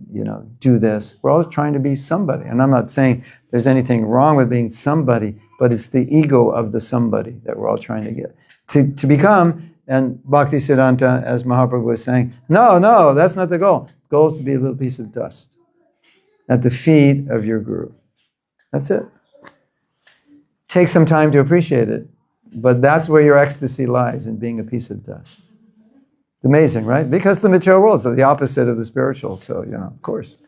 [SPEAKER 1] do this. We're always trying to be somebody. And I'm not saying there's anything wrong with being somebody, but it's the ego of the somebody that we're all trying to get. To become, and Bhaktisiddhanta, as Mahaprabhu was saying, no, that's not the goal. The goal is to be a little piece of dust at the feet of your guru. That's it. Take some time to appreciate it, but that's where your ecstasy lies, in being a piece of dust. It's amazing, right? Because the material world is the opposite of the spiritual, so, of course.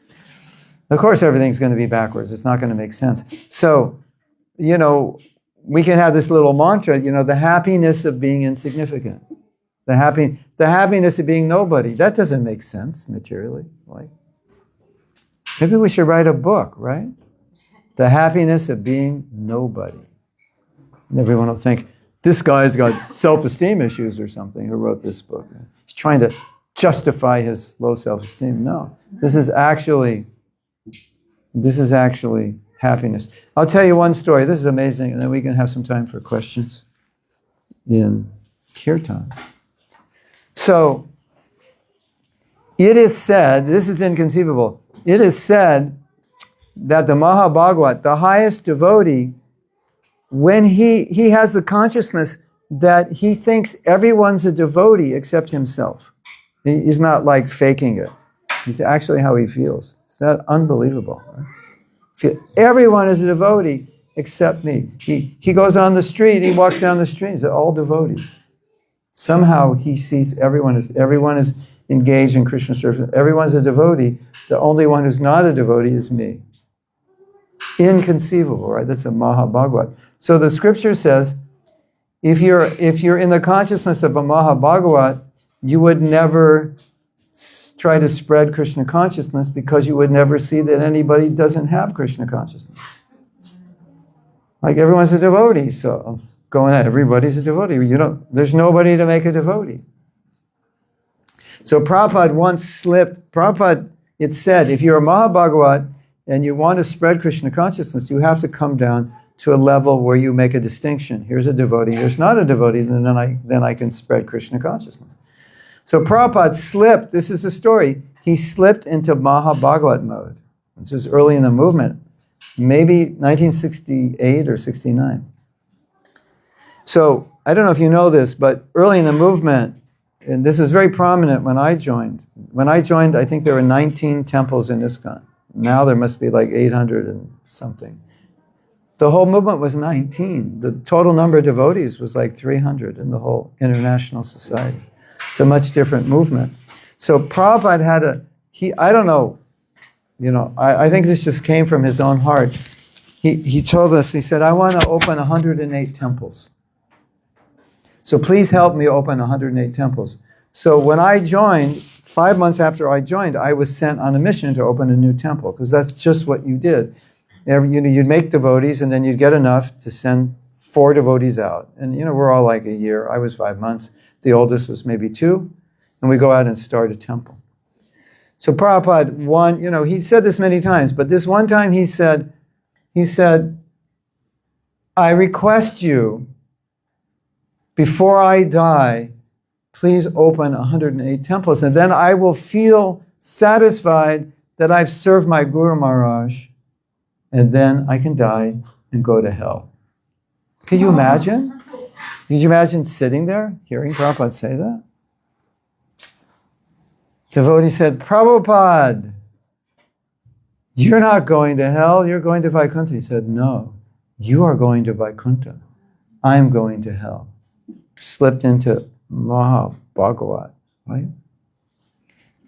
[SPEAKER 1] Of course everything's going to be backwards. It's not going to make sense. So, we can have this little mantra, the happiness of being insignificant. The happiness of being nobody. That doesn't make sense materially. Like, maybe we should write a book, right? The happiness of being nobody. And everyone will think, this guy's got self-esteem issues or something, who wrote this book. He's trying to justify his low self-esteem. No, this is actually happiness. I'll tell you one story. This is amazing, and then we can have some time for questions in Kirtan. So, it is said, this is inconceivable, it is said that the Mahabhagavat, the highest devotee, when he has the consciousness that he thinks everyone's a devotee except himself. He's not like faking it. It's actually how he feels. Is that unbelievable? Right? Everyone is a devotee except me. He goes on the street, he walks down the street, they're all devotees. Somehow he sees everyone is engaged in Krishna service. Everyone's a devotee. The only one who's not a devotee is me. Inconceivable, right? That's a Mahabhagavat. So the scripture says, if you're in the consciousness of a Mahabhagavat, you would never try to spread Krishna consciousness, because you would never see that anybody doesn't have Krishna consciousness. Like, everyone's a devotee, so going at everybody's a devotee. There's nobody to make a devotee. So Prabhupada once slipped. Prabhupada, it said, if you're a Mahabhagavat and you want to spread Krishna consciousness, you have to come down to a level where you make a distinction. Here's a devotee, here's not a devotee, and then I can spread Krishna consciousness. So Prabhupada slipped, this is a story, he slipped into Mahabhagavat mode. This was early in the movement, maybe 1968 or 69. So, I don't know if you know this, but early in the movement, and this was very prominent when I joined. When I joined, I think there were 19 temples in ISKCON. Now there must be like 800 and something. The whole movement was 19. The total number of devotees was like 300 in the whole international society. It's a much different movement. So Prabhupada had I don't know, I think this just came from his own heart. He told us, he said, I want to open 108 temples. So please help me open 108 temples. So when I joined, 5 months after I joined, I was sent on a mission to open a new temple, because that's just what you did. You'd make devotees, and then you'd get enough to send 4 devotees out. And, we're all like a year. I was 5 months. The oldest was maybe 2. And we go out and start a temple. So Prabhupada, he said this many times, but this one time he said, I request you, before I die, please open 108 temples, and then I will feel satisfied that I've served my Guru Maharaj, and then I can die and go to hell. Can you imagine? Could you imagine sitting there, hearing Prabhupada say that? Devotee said, Prabhupada, you're not going to hell, you're going to Vaikuntha. He said, no, you are going to Vaikuntha. I'm going to hell. Slipped into Mahabhagavat, right?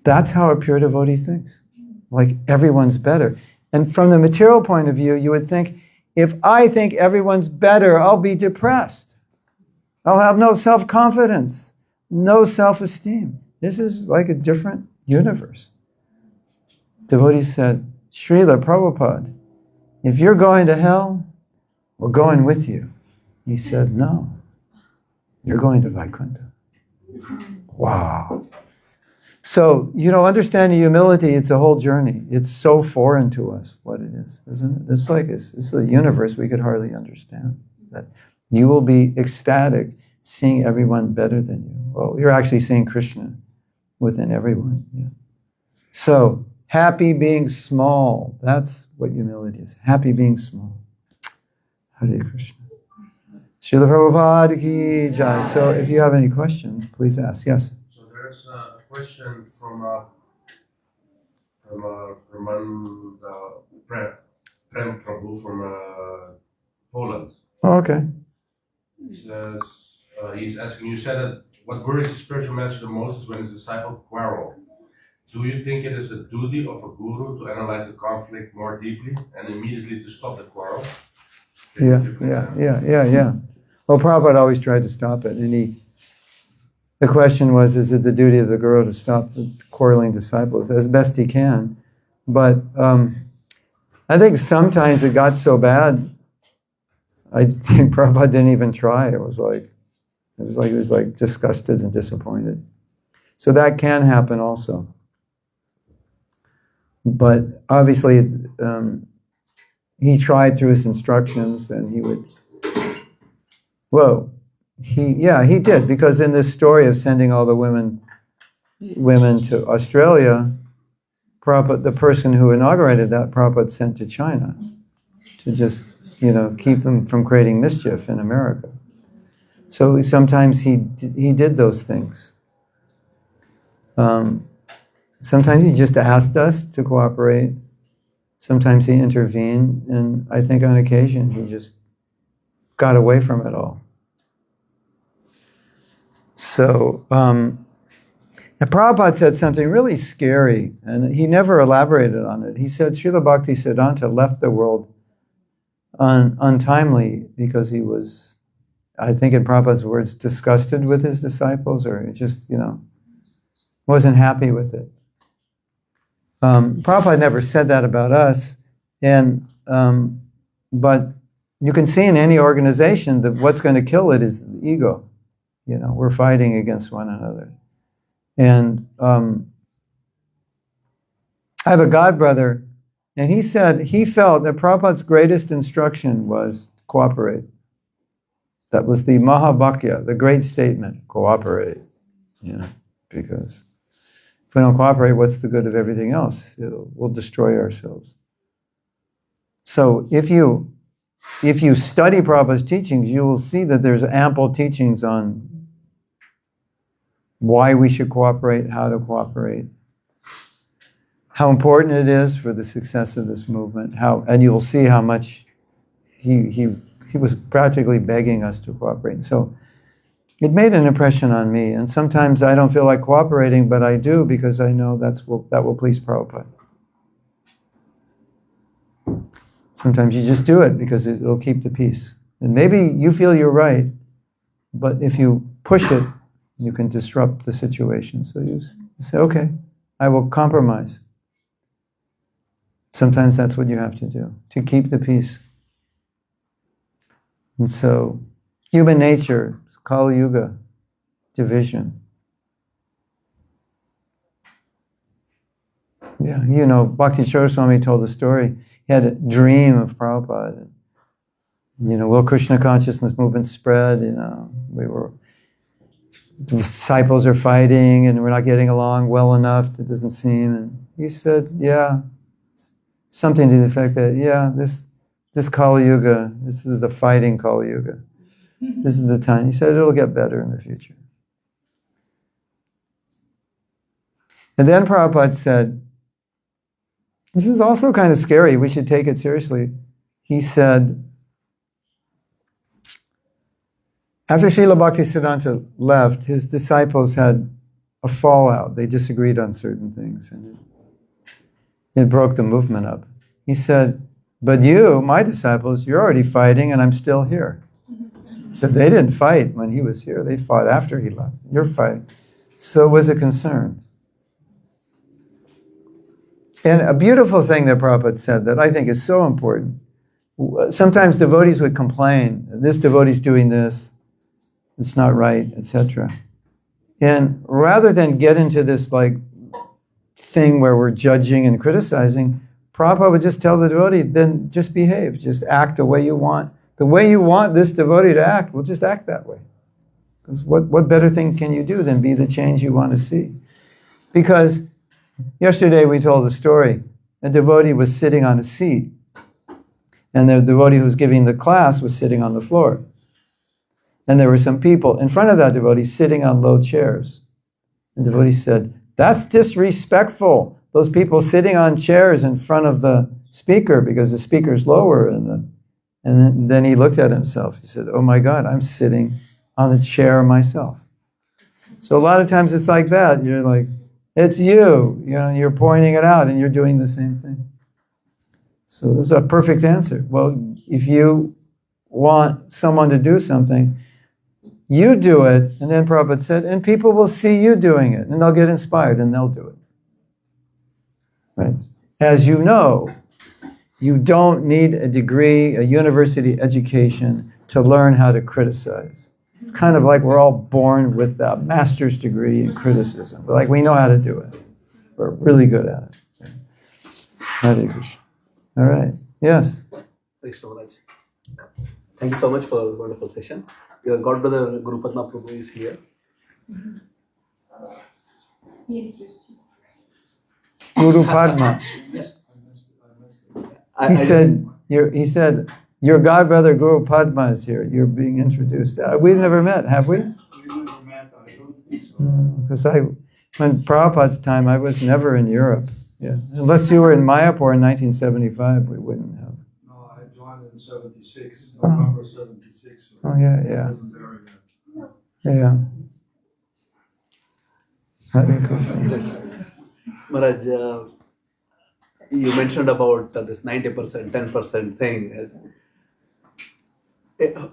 [SPEAKER 1] That's how a pure devotee thinks. Like everyone's better. And from the material point of view, you would think, if I think everyone's better, I'll be depressed. I'll have no self-confidence, no self-esteem. This is like a different universe. Devotee said, Srila Prabhupada, if you're going to hell, we're going with you. He said, no, you're going to Vaikuntha. Wow. So, understanding humility, it's a whole journey. It's so foreign to us, what it is, isn't it? It's like it's a universe we could hardly understand. That you will be ecstatic seeing everyone better than you. Well, you're actually seeing Krishna within everyone. Yeah. So, happy being small. That's what humility is. Happy being small. Hare Krishna. Srila Prabhupada ki jai. So, if you have any questions, please ask. Yes?
[SPEAKER 3] So, there's a question from Prem Prabhu from Poland.
[SPEAKER 1] Oh, okay.
[SPEAKER 3] He says, he's asking, you said that what worries the spiritual master the most is when his disciple quarrel. Do you think it is a duty of a guru to analyze the conflict more deeply and immediately to stop the quarrel?
[SPEAKER 1] Yeah. Well, Prabhupada always tried to stop it, and the question was, is it the duty of the guru to stop the quarreling disciples as best he can? But I think sometimes it got so bad, I think Prabhupada didn't even try. It was like he was disgusted and disappointed. So that can happen also. But obviously, he tried through his instructions, and he would. He did, because in this story of sending all the women to Australia, Prabhupada, the person who inaugurated that, Prabhupada sent to China to just, keep them from creating mischief in America. So sometimes he did those things. Sometimes he just asked us to cooperate. Sometimes he intervened, and I think on occasion he just got away from it all. So, and Prabhupada said something really scary, and he never elaborated on it. He said Srila Bhaktisiddhanta left the world untimely because he was, I think in Prabhupada's words, disgusted with his disciples, or just, wasn't happy with it. Prabhupada never said that about us, but you can see in any organization that what's going to kill it is the ego. We're fighting against one another. And I have a godbrother, and he said he felt that Prabhupada's greatest instruction was cooperate. That was the Mahabhakya, the great statement, cooperate. Because if we don't cooperate, what's the good of everything else? We'll destroy ourselves. So if you study Prabhupada's teachings, you will see that there's ample teachings on why we should cooperate, how to cooperate, how important it is for the success of this movement, and you will see how much he was practically begging us to cooperate. And so it made an impression on me, and sometimes I don't feel like cooperating, but I do because I know that will please Prabhupada. Sometimes you just do it because it'll keep the peace. And maybe you feel you're right, but if you push it, you can disrupt the situation. So you say, okay, I will compromise. Sometimes that's what you have to do, to keep the peace. And so, human nature, Kali Yuga, division. Yeah, Bhakti Swami told a story. He had a dream of Prabhupada. Will Krishna consciousness movement spread? The disciples are fighting and we're not getting along well enough, it doesn't seem. And he said, something to the effect that, this Kali Yuga, this is the fighting Kali Yuga. This is the time. He said it'll get better in the future. And then Prabhupada said, this is also kind of scary. We should take it seriously. He said, after Srila Bhaktisiddhanta left, his disciples had a fallout. They disagreed on certain things, and it broke the movement up. He said, but you, my disciples, you're already fighting, and I'm still here. He said, they didn't fight when he was here. They fought after he left. You're fighting. So it was a concern. And a beautiful thing that Prabhupada said that I think is so important. Sometimes devotees would complain, this devotee's doing this, it's not right, etc. And rather than get into this like thing where we're judging and criticizing, Prabhupada would just tell the devotee, then just behave, just act the way you want. The way you want this devotee to act, well, just act that way. Because what better thing can you do than be the change you want to see? Because yesterday we told the story. A devotee was sitting on a seat, and the devotee who was giving the class was sitting on the floor. And there were some people in front of that devotee sitting on low chairs. And the devotee said, that's disrespectful. Those people sitting on chairs in front of the speaker because the speaker's lower. And then he looked at himself. He said, oh my God, I'm sitting on a chair myself. So a lot of times it's like that. You're like, it's you. You know, you're pointing it out and you're doing the same thing. So there's a perfect answer. Well, if you want someone to do something, you do it, and then Prabhupada said, and people will see you doing it, and they'll get inspired, and they'll do it. Right? As you know, you don't need a degree, a university education to learn how to criticize. It's kind of like we're all born with a master's degree in criticism. But like we know how to do it. We're really good at it. Hare Krishna. All right. Yes.
[SPEAKER 2] Thanks so much. Thank you so much for a wonderful session. Your God Brother Guru Padma Prabhu is here.
[SPEAKER 1] Guru Padma. He said, your god brother Guru Padma is here. You're being introduced. We've never met, have we?
[SPEAKER 4] We never met. I don't think so.
[SPEAKER 1] Because when Prabhupada's time, I was never in Europe. Yeah, unless you were in Mayapur in 1975, we wouldn't have.
[SPEAKER 4] No, I joined in 76, November 76.
[SPEAKER 1] Oh, yeah,
[SPEAKER 4] I
[SPEAKER 1] yeah.
[SPEAKER 4] wasn't there yet.
[SPEAKER 1] Yeah. Hare Krishna.
[SPEAKER 2] Maharaj, you mentioned about this 90%, 10% thing.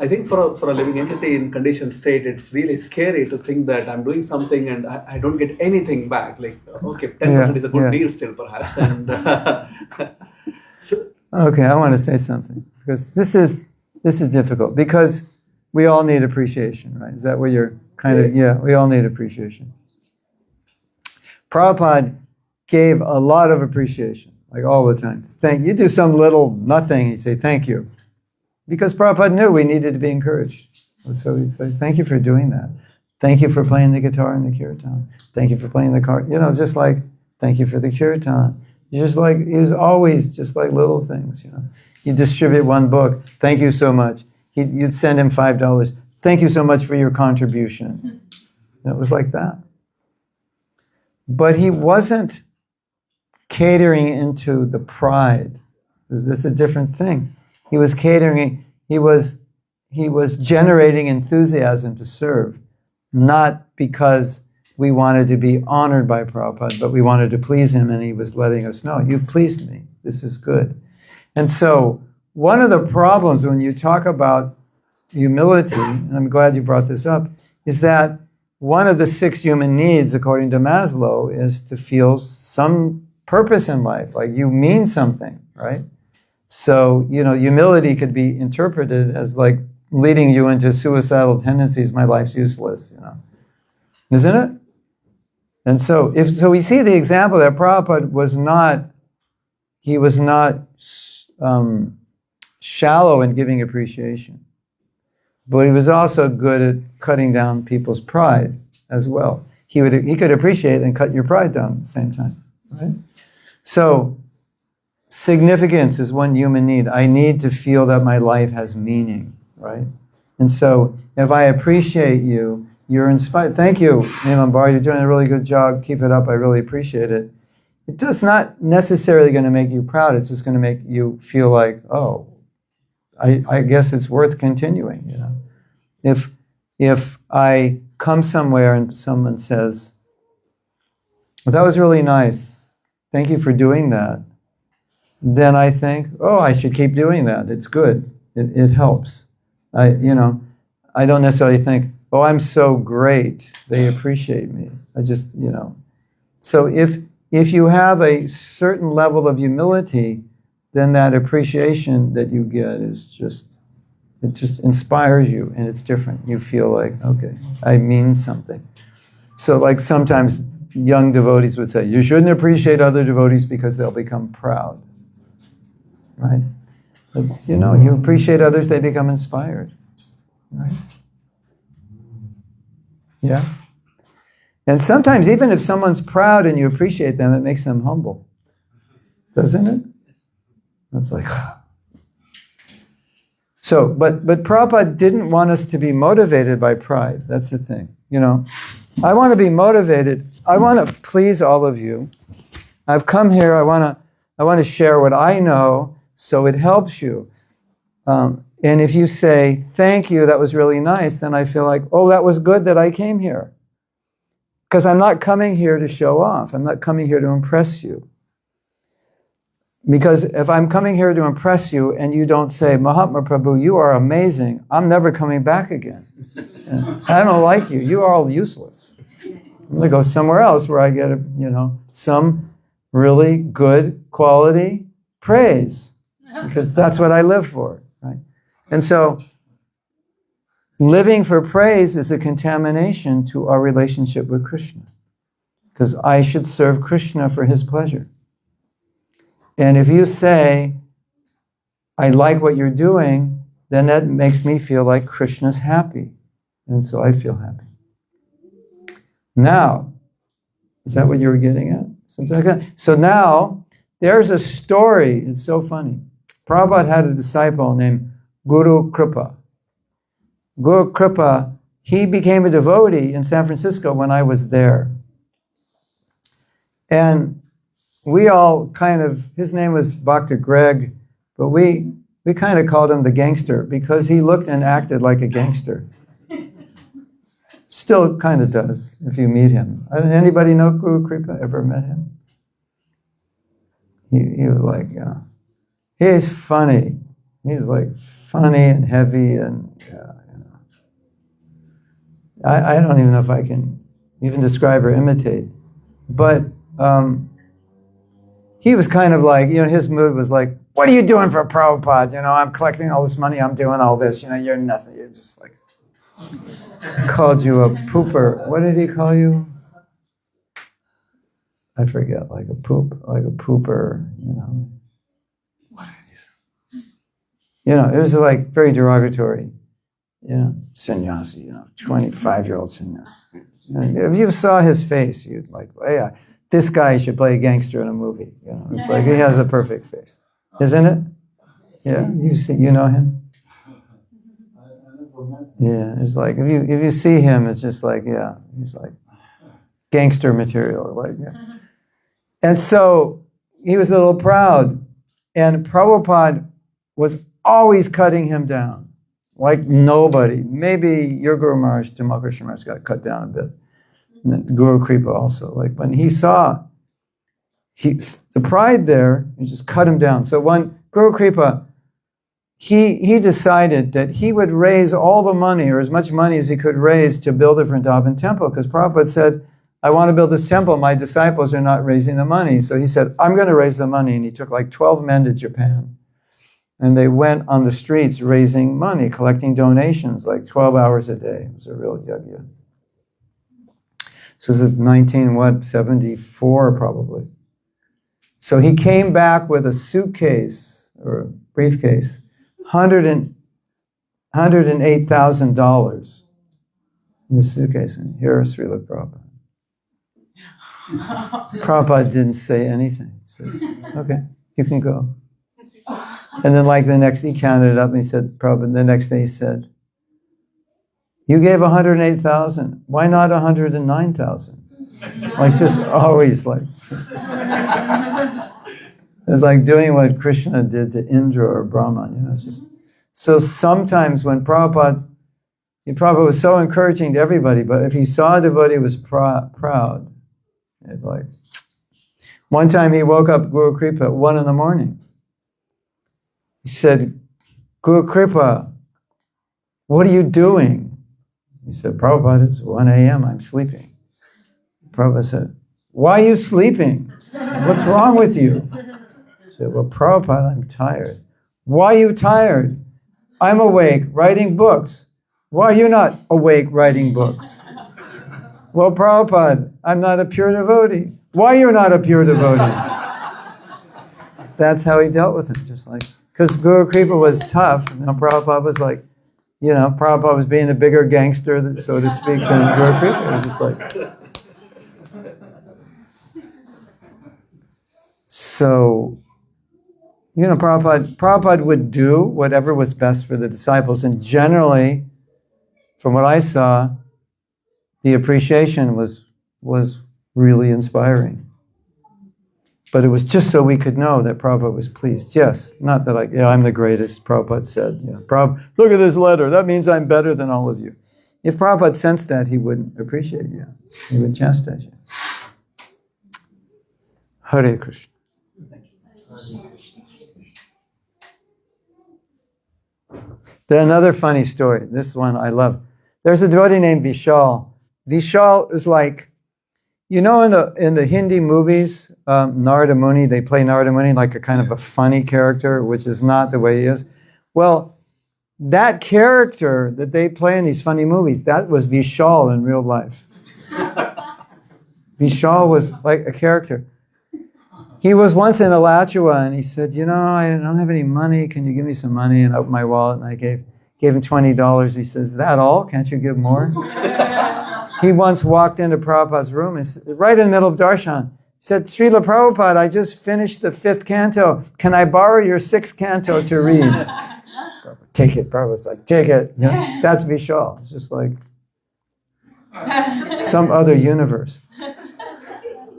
[SPEAKER 2] I think for a living entity in conditioned state, it's really scary to think that I'm doing something and I don't get anything back. Like, okay, 10% is a good deal still, perhaps. And so,
[SPEAKER 1] okay, I want to say something because this is difficult because we all need appreciation, right? Is that what you're kind of? Yeah, we all need appreciation. Prabhupada gave a lot of appreciation, like all the time. You do some little nothing, he'd say thank you. Because Prabhupada knew we needed to be encouraged. So he'd say, thank you for doing that. Thank you for playing the guitar in the kirtan. Thank you for playing the car. You know, just like, thank you for the kirtan. Just like, it was always just like little things, you know. You distribute one book, thank you so much. You'd send him $5. Thank you so much for your contribution. And it was like that. But he wasn't catering into the pride. That's a different thing. He was catering, he was generating enthusiasm to serve, not because we wanted to be honored by Prabhupada, but we wanted to please him, and he was letting us know, you've pleased me, this is good. And so, one of the problems when you talk about humility, and I'm glad you brought this up, is that one of the 6 human needs, according to Maslow, is to feel some purpose in life, like you mean something, right? So, you know, humility could be interpreted as like leading you into suicidal tendencies, my life's useless, you know. Isn't it? And so, we see the example that Prabhupada was not shallow in giving appreciation, but he was also good at cutting down people's pride as well. He could appreciate and cut your pride down at the same time, right? So, significance is one human need. I need to feel that my life has meaning, right? And so if I appreciate you, you're inspired. Thank you, Neelam Bar. You're doing a really good job. Keep it up. I really appreciate it. It does not necessarily going to make you proud. It's just going to make you feel like, oh, I guess it's worth continuing. You know, if I come somewhere and someone says, well, that was really nice. Thank you for doing that. Then I think, oh, I should keep doing that. It's good. It helps. I don't necessarily think, oh, I'm so great. They appreciate me. I just, So if you have a certain level of humility, then that appreciation that you get is it just inspires you, and it's different. You feel like, okay, I mean something. So like sometimes young devotees would say, you shouldn't appreciate other devotees because they'll become proud. Right? But, you appreciate others, they become inspired. Right? Yeah? And sometimes even if someone's proud and you appreciate them, it makes them humble. Doesn't it? It's like... So, but Prabhupada didn't want us to be motivated by pride. That's the thing. I want to be motivated. I want to please all of you. I've come here. I want to share what I know so it helps you. And if you say, thank you, that was really nice, then I feel like, oh, that was good that I came here. Because I'm not coming here to show off. I'm not coming here to impress you. Because if I'm coming here to impress you and you don't say, Mahatma Prabhu, you are amazing, I'm never coming back again. I don't like you. You are all useless. I'm going to go somewhere else where I get, some really good quality praise. Because that's what I live for, right? And so, living for praise is a contamination to our relationship with Krishna. Because I should serve Krishna for his pleasure. And if you say, I like what you're doing, then that makes me feel like Krishna's happy. And so I feel happy. Now, is that what you were getting at? Something like that. So now, there's a story. It's so funny. Prabhupada had a disciple named Guru Kripa. Guru Kripa, he became a devotee in San Francisco when I was there. And we all his name was Dr. Greg, but we kind of called him the gangster because he looked and acted like a gangster. Still kind of does if you meet him. Anybody know Guru Kripa? Ever met him? He was like, he's funny. He's like funny and heavy and, I don't even know if I can even describe or imitate. But he was kind of like, his mood was like, what are you doing for Prabhupada? I'm collecting all this money, I'm doing all this, you're nothing. You're just like, called you a pooper. What did he call you? I forget, like a pooper, What did he say? It was like very derogatory. Sannyasi, 25-year-old sannyasi. And if you saw his face, you'd like, oh, yeah, this guy should play a gangster in a movie. It's like he has a perfect face, isn't it? Yeah, you know him. Yeah, it's like if you see him, it's just like, yeah, he's like gangster material, like. Yeah. And so he was a little proud, and Prabhupada was always cutting him down. Like nobody. Maybe your Guru Maharaj, Tamal Krishna Maharaj, got cut down a bit. And Guru Kripa also. Like when he saw the pride there, he just cut him down. So when Guru Kripa, he decided that he would raise all the money, or as much money as he could raise, to build a Vrindavan temple. Because Prabhupada said, I want to build this temple. My disciples are not raising the money. So he said, I'm going to raise the money. And he took like 12 men to Japan. And they went on the streets raising money, collecting donations, like 12 hours a day. It was a real yajna. So this is 1974 probably. So he came back with a suitcase or a briefcase, $108,000 in the suitcase. And here is Srila Prabhupada. Prabhupada didn't say anything. He said, okay, you can go. And then like the next, he counted it up and he said, Prabhupada, the next day he said, You gave 108,000. Why not 109,000? Like just always like. It's like doing what Krishna did to Indra or Brahma. It's just so sometimes when Prabhupada was so encouraging to everybody, but if he saw a devotee who was proud, it's like. One time he woke up Guru Kripa at 1 a.m. He said, Guru Kripa, what are you doing? He said, Prabhupada, it's 1 a.m., I'm sleeping. Prabhupada said, why are you sleeping? What's wrong with you? He said, well, Prabhupada, I'm tired. Why are you tired? I'm awake, writing books. Why are you not awake, writing books? Well, Prabhupada, I'm not a pure devotee. Why are you not a pure devotee? That's how he dealt with him, just like, because Guru Kripa was tough, and Prabhupada was like, Prabhupada was being a bigger gangster, so to speak, than Guru Kripa. It was just like. So, Prabhupada would do whatever was best for the disciples, and generally, from what I saw, the appreciation was really inspiring. But it was just so we could know that Prabhupada was pleased. Yes, not that I'm the greatest, Prabhupada said. Look at this letter, that means I'm better than all of you. If Prabhupada sensed that, he wouldn't appreciate you. He would chastise you. Hare Krishna. There's another funny story. This one I love. There's a devotee named Vishal. Vishal is like, in the Hindi movies, Narada Muni, they play Narada Muni like a kind of a funny character, which is not the way he is. Well, that character that they play in these funny movies, that was Vishal in real life. Vishal was like a character. He was once in Alachua and he said, I don't have any money. Can you give me some money? And I opened my wallet and I gave him $20. He says, is that all? Can't you give more? He once walked into Prabhupada's room and right in the middle of darshan. He said, Srila Prabhupada, I just finished the 5th canto. Can I borrow your 6th canto to read? Take it. Prabhupada's like, take it. That's Vishal. It's just like some other universe.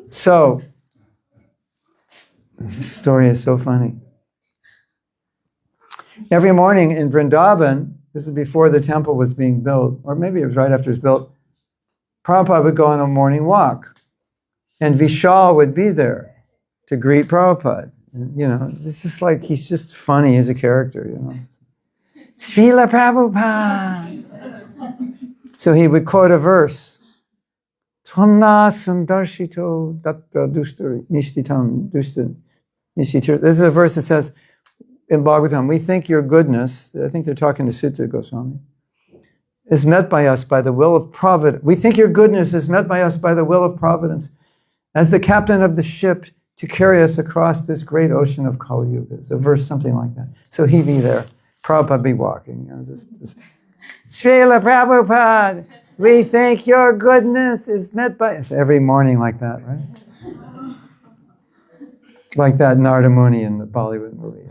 [SPEAKER 1] So, this story is so funny. Every morning in Vrindavan, this is before the temple was being built, or maybe it was right after it was built, Prabhupada would go on a morning walk, and Vishal would be there to greet Prabhupada. It's just like, he's just funny as a character, Srila Prabhupada! So he would quote a verse, Tvamna samdarshito datta dustari nishtitam dustan nishitir. This is a verse that says, in Bhagavatam, we think your goodness, I think they're talking to Sutta Goswami, is met by us by the will of providence. We think your goodness is met by us by the will of providence as the captain of the ship to carry us across this great ocean of Kali Yuga. It's a verse, something like that. So he'd be there, Prabhupada be walking. Srila Prabhupada, we think your goodness is met by us. Every morning like that, right? Like that Narada Muni in the Bollywood movie.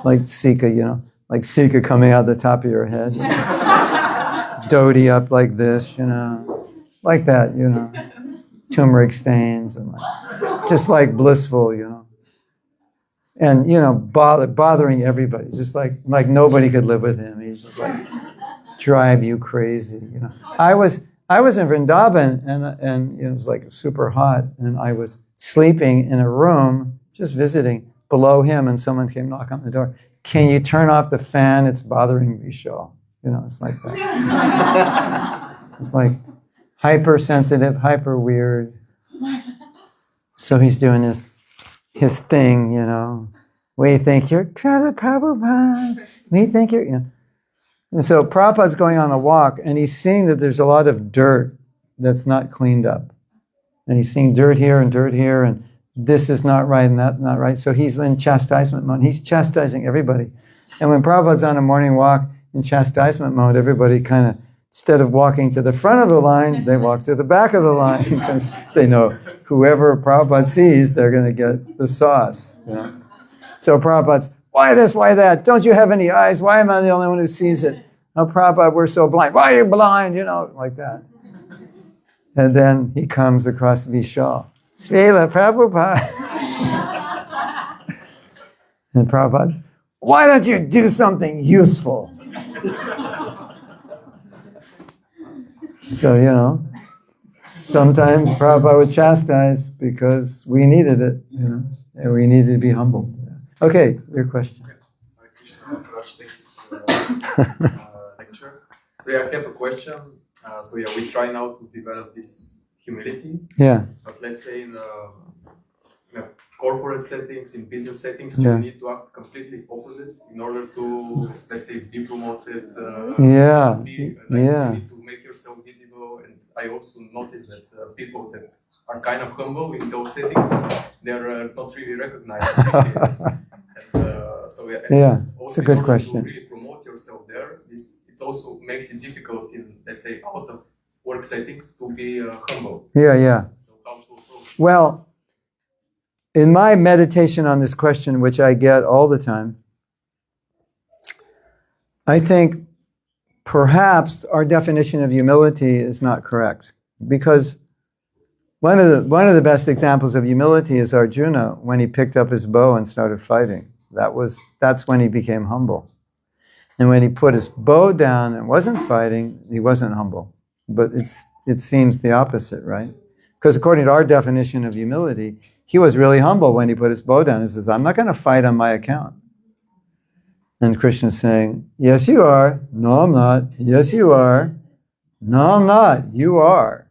[SPEAKER 1] Like Sika, like Sika coming out the top of your head. Dhoti up like this, like that, turmeric stains and just like blissful, and bothering everybody, just like nobody could live with him. He's just like drive you crazy, I was in Vrindavan and it was like super hot, and I was sleeping in a room just visiting below him, and someone came knock on the door. Can you turn off the fan? It's bothering Vishal. It's like that. It's like hypersensitive, hyper weird. So he's doing his thing, We think you're Prabhupada. We think you're, And so Prabhupada's going on a walk, and he's seeing that there's a lot of dirt that's not cleaned up. And he's seeing dirt here, and this is not right, and that's not right. So he's in chastisement mode. He's chastising everybody. And when Prabhupada's on a morning walk, in chastisement mode, everybody kind of, instead of walking to the front of the line, they walk to the back of the line because they know whoever Prabhupada sees, they're going to get the sauce. So Prabhupada's, why this, why that? Don't you have any eyes? Why am I the only one who sees it? Oh, Prabhupada, we're so blind. Why are you blind? You know, like that. And then he comes across Vishal. Srila Prabhupada. And Prabhupada, why don't you do something useful? So, you know, sometimes Prabhupada would chastise because we needed it, you know, and we needed to be humble. Okay, your question.
[SPEAKER 5] Krishna Maharaj, thank you for the lecture. So yeah, I have a question. So yeah, we try now to develop this humility.
[SPEAKER 1] Yeah.
[SPEAKER 5] But let's say in corporate settings, in business settings,
[SPEAKER 1] Yeah.
[SPEAKER 5] you need to act completely opposite in order to, let's say, be promoted.
[SPEAKER 1] Yeah.
[SPEAKER 5] You need to make yourself visible. And I also noticed that people that are kind of humble in those settings, they're not really recognized. So
[SPEAKER 1] Yeah,
[SPEAKER 5] also
[SPEAKER 1] it's a good
[SPEAKER 5] in order
[SPEAKER 1] question.
[SPEAKER 5] to really promote yourself there, it also makes it difficult in, let's say, out of work settings to be humble.
[SPEAKER 1] Yeah.
[SPEAKER 5] So how to approach?
[SPEAKER 1] Well, in my meditation on this question, which I get all the time, I think perhaps our definition of humility is not correct. Because one of the best examples of humility is Arjuna when he picked up his bow and started fighting. That's when he became humble. And when he put his bow down and wasn't fighting, he wasn't humble. But it seems the opposite, right? Because according to our definition of humility, he was really humble when he put his bow down. He says, I'm not going to fight on my account. And Krishna's saying, yes, you are. No, I'm not. Yes, you are. No, I'm not. You are.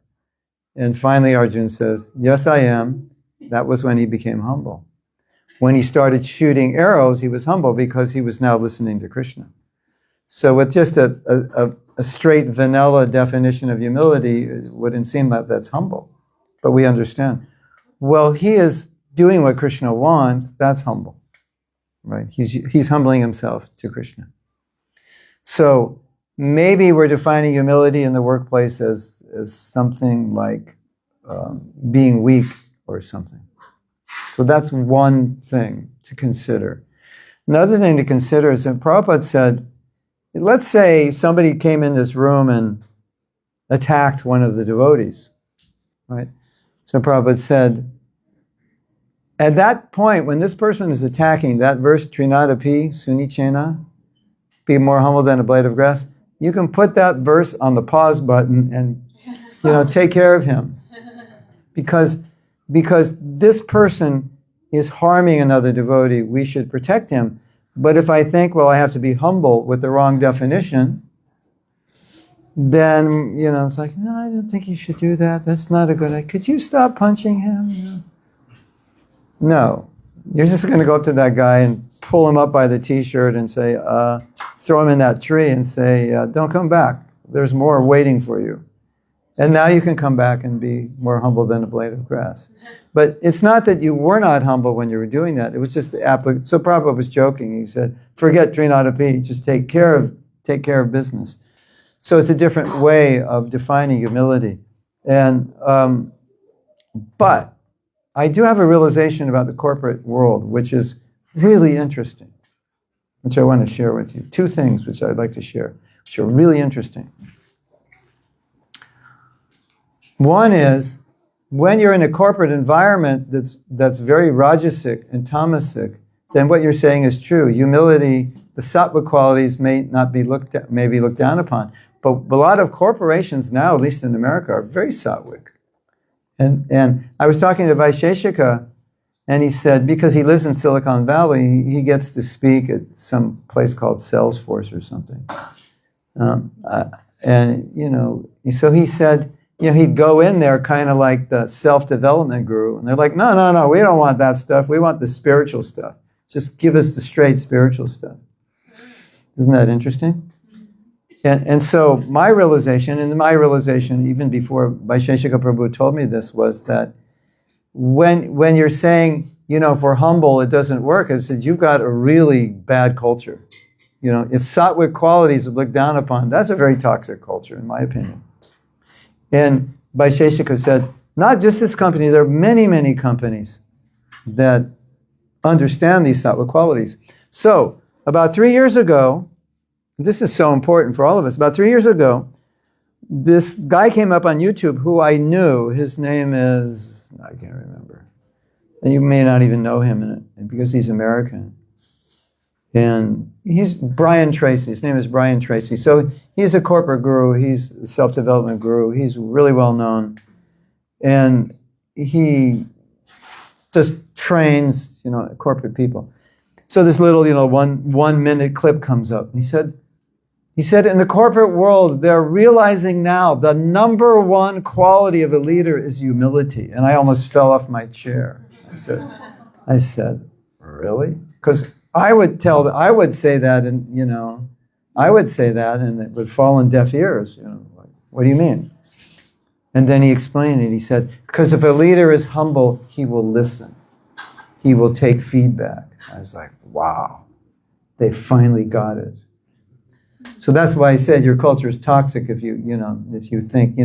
[SPEAKER 1] And finally, Arjuna says, yes, I am. That was when he became humble. When he started shooting arrows, he was humble because he was now listening to Krishna. So with just a straight vanilla definition of humility, it wouldn't seem like that's humble. But we understand. Well, he is doing what Krishna wants, that's humble. Right? He's humbling himself to Krishna. So maybe we're defining humility in the workplace as something like being weak or something. So that's one thing to consider. Another thing to consider is that Prabhupada said, let's say somebody came in this room and attacked one of the devotees, right? So Prabhupada said, at that point, when this person is attacking, that verse, Trinadapi, Sunichena, be more humble than a blade of grass, you can put that verse on the pause button and, take care of him. Because this person is harming another devotee, we should protect him. But if I think, well, I have to be humble with the wrong definition, then, it's like, no, I don't think you should do that. That's not a good idea. Could you stop punching him? No. You're just going to go up to that guy and pull him up by the t-shirt and say, throw him in that tree and say, don't come back. There's more waiting for you. And now you can come back and be more humble than a blade of grass. But it's not that you were not humble when you were doing that. It was just the application. So Prabhupada was joking. He said, forget Trinadapi, just take care of business. So it's a different way of defining humility. And but I do have a realization about the corporate world, which is really interesting, which I want to share with you. Two things which I'd like to share, which are really interesting. One is, when you're in a corporate environment that's very rajasic and tamasic, then what you're saying is true. Humility, the sattva qualities may be looked down upon. But a lot of corporations now, at least in America, are very sattvic. And I was talking to Vaisheshika, and he said, because he lives in Silicon Valley, he gets to speak at some place called Salesforce or something. So he said, he'd go in there kind of like the self-development guru. And they're like, no, we don't want that stuff. We want the spiritual stuff. Just give us the straight spiritual stuff. Isn't that interesting? And so my realization, even before Vaisheshika Prabhu told me this, was that when you're saying, if we're humble, it doesn't work, I said, you've got a really bad culture. If sattvic qualities are looked down upon, that's a very toxic culture, in my opinion. And Vaisheshika said, not just this company, there are many, many companies that understand these sattvic qualities. So, about 3 years ago, this is so important for all of us. About 3 years ago, this guy came up on YouTube who I knew. His name is, I can't remember. And you may not even know him because he's American. And he's Brian Tracy. His name is Brian Tracy. So he's a corporate guru. He's a self-development guru. He's really well known. And he just trains, corporate people. So this little, 1 minute clip comes up. And he said, in the corporate world, they're realizing now the number one quality of a leader is humility. And I almost fell off my chair. I said, really? Because I would say that, and I would say that, and it would fall on deaf ears. Like, what do you mean? And then he explained it. He said, because if a leader is humble, he will listen. He will take feedback. I was like, wow, they finally got it. So that's why I said your culture is toxic if you think,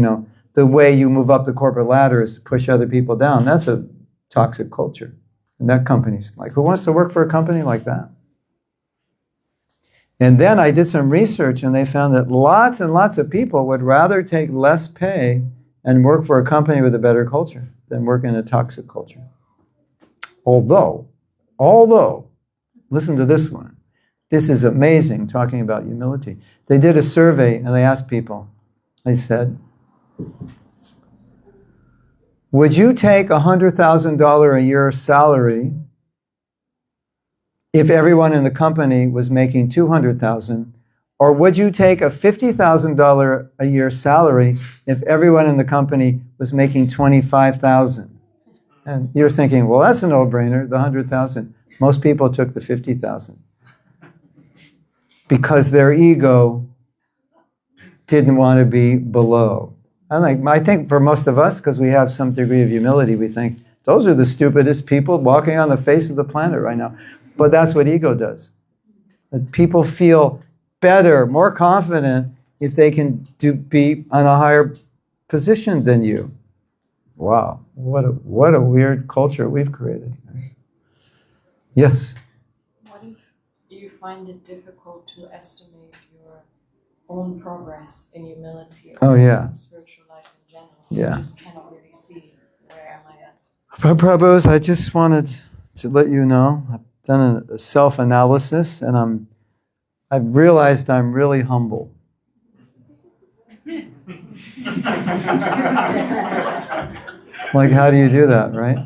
[SPEAKER 1] the way you move up the corporate ladder is to push other people down. That's a toxic culture. And that company's like, who wants to work for a company like that? And then I did some research and they found that lots and lots of people would rather take less pay and work for a company with a better culture than work in a toxic culture. Although, listen to this one. This is amazing, talking about humility. They did a survey and they asked people, they said, would you take $100,000 a year salary if everyone in the company was making $200,000? Or would you take a $50,000 a year salary if everyone in the company was making $25,000? And you're thinking, well, that's a no-brainer, the $100,000. Most people took the $50,000 because their ego didn't want to be below. I think for most of us, because we have some degree of humility, we think, those are the stupidest people walking on the face of the planet right now. But that's what ego does. That people feel better, more confident if they can be on a higher position than you. Wow, what a weird culture we've created. Yes?
[SPEAKER 6] What if you find it difficult to estimate your own progress in humility or in spiritual life in general?
[SPEAKER 1] Yeah.
[SPEAKER 6] You just cannot really see where am I at.
[SPEAKER 1] Prabhus, I just wanted to let you know, I've done a self-analysis and I've realized I'm really humble. Like, how do you do that, right?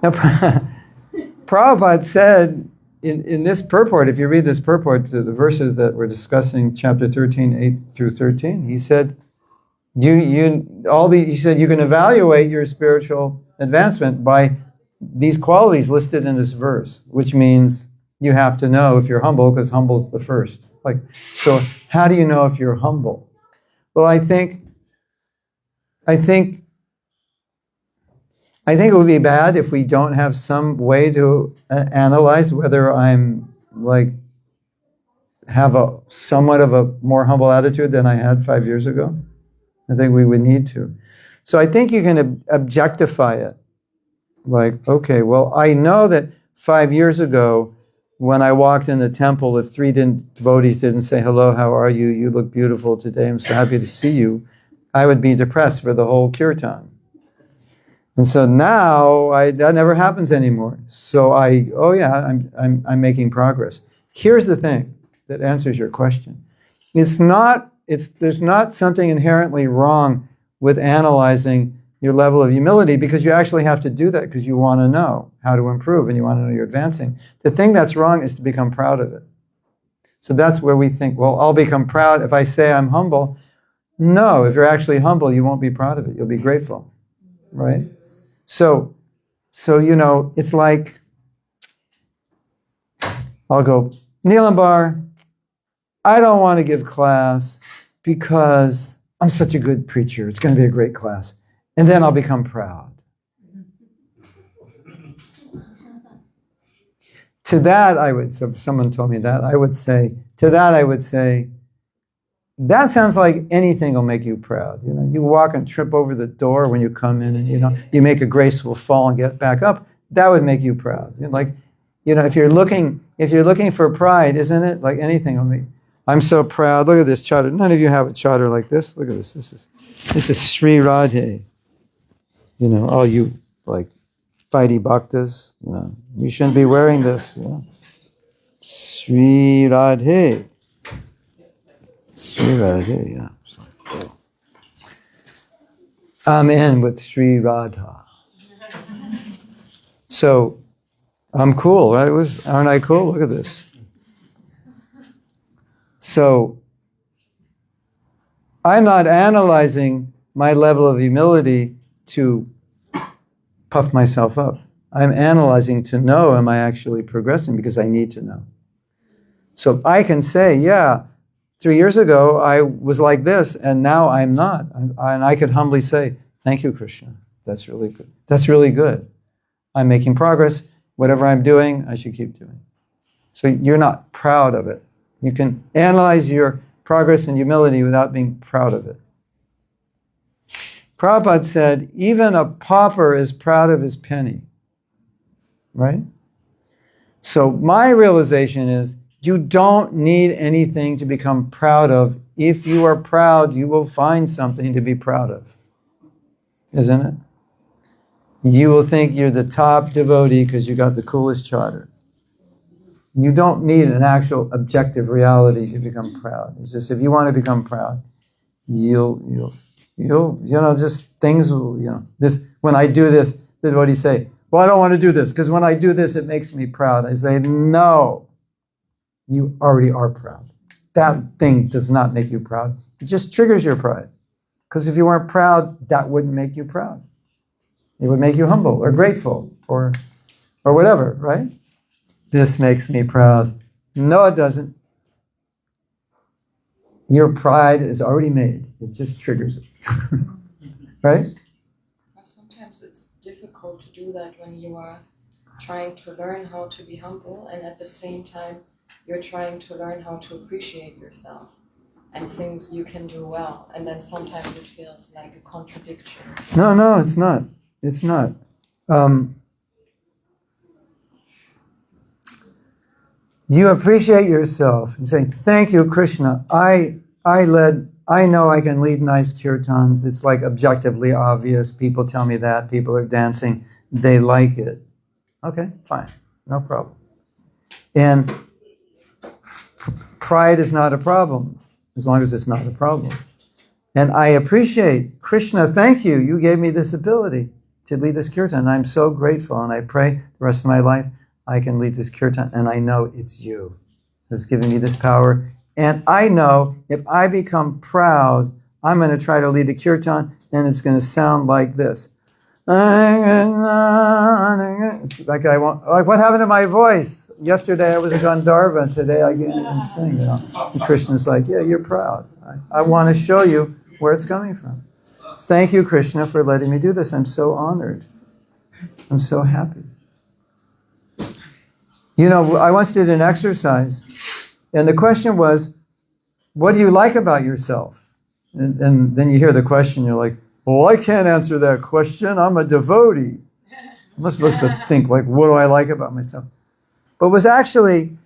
[SPEAKER 1] Now, Prabhupada said in this purport, if you read this purport, the verses that we're discussing, chapter 13, 8 through 13, he said, he said you can evaluate your spiritual advancement by these qualities listed in this verse, which means you have to know if you're humble, because humble's the first. So how do you know if you're humble? Well, I think it would be bad if we don't have some way to analyze whether I'm have somewhat of a more humble attitude than I had 5 years ago. I think we would need to. So I think you can objectify it. Okay, well, I know that 5 years ago, when I walked in the temple, if 3 devotees didn't say, hello, how are you? You look beautiful today. I'm so happy to see you. I would be depressed for the whole kirtan. And so now that never happens anymore. So I'm making progress. Here's the thing that answers your question. There's not something inherently wrong with analyzing your level of humility, because you actually have to do that because you want to know how to improve and you want to know you're advancing. The thing that's wrong is to become proud of it. So that's where we think, well, I'll become proud if I say I'm humble. No, if you're actually humble, you won't be proud of it. You'll be grateful, right? So it's like, I'll go, Neelambar, I don't want to give class because I'm such a good preacher. It's going to be a great class. And then I'll become proud. To that, so if someone told me that, I would say, that sounds like anything will make you proud. You walk and trip over the door when you come in and, you make a graceful fall and get back up. That would make you proud. if you're looking for pride, isn't it? Like anything on me. I'm so proud. Look at this chatter. None of you have a chatter like this. Look at this. This is Sri Radhe. All you like fighty bhaktas, you shouldn't be wearing this. Sri Radhe. Sri Radhe, yeah. Cool. I'm in with Sri Radha. So I'm cool, right? Aren't I cool? Look at this. So I'm not analyzing my level of humility to puff myself up. I'm analyzing to know, am I actually progressing? Because I need to know. So I can say, yeah, 3 years ago I was like this, and now I'm not. And I could humbly say, thank you, Krishna. That's really good. That's really good. I'm making progress. Whatever I'm doing, I should keep doing. So you're not proud of it. You can analyze your progress and humility without being proud of it. Prabhupada said, even a pauper is proud of his penny. Right? So my realization is, you don't need anything to become proud of. If you are proud, you will find something to be proud of. Isn't it? You will think you're the top devotee because you got the coolest charter. You don't need an actual objective reality to become proud. It's just if you want to become proud, you'll just things will, this, when I do this is what he say. Well, I don't want to do this because when I do this, it makes me proud. I say, no, you already are proud. That thing does not make you proud. It just triggers your pride. Because if you weren't proud, that wouldn't make you proud. It would make you humble or grateful or whatever, right? This makes me proud. No, it doesn't. Your pride is already made. It just triggers it. Right?
[SPEAKER 6] Sometimes it's difficult to do that when you are trying to learn how to be humble, and at the same time you're trying to learn how to appreciate yourself and things you can do well. And then sometimes it feels like a contradiction.
[SPEAKER 1] No, it's not. It's not. You appreciate yourself and say, thank you, Krishna. I know I can lead nice kirtans. It's like objectively obvious. People tell me that. People are dancing. They like it. Okay, fine. No problem. And pride is not a problem, as long as it's not a problem. And I appreciate, Krishna, thank you. You gave me this ability to lead this kirtan. And I'm so grateful. And I pray the rest of my life I can lead this kirtan. And I know it's you who's giving me this power. And I know if I become proud, I'm going to try to lead a kirtan, and it's going to sound like this. It's like what happened to my voice? Yesterday I was a Gandharva, and today I can't even sing. And Krishna's like, yeah, you're proud. I want to show you where it's coming from. Thank you, Krishna, for letting me do this. I'm so honored. I'm so happy. I once did an exercise, and the question was, what do you like about yourself? And then you hear the question, you're like, well, I can't answer that question. I'm a devotee. I'm not supposed to think, like, what do I like about myself? But it was actually,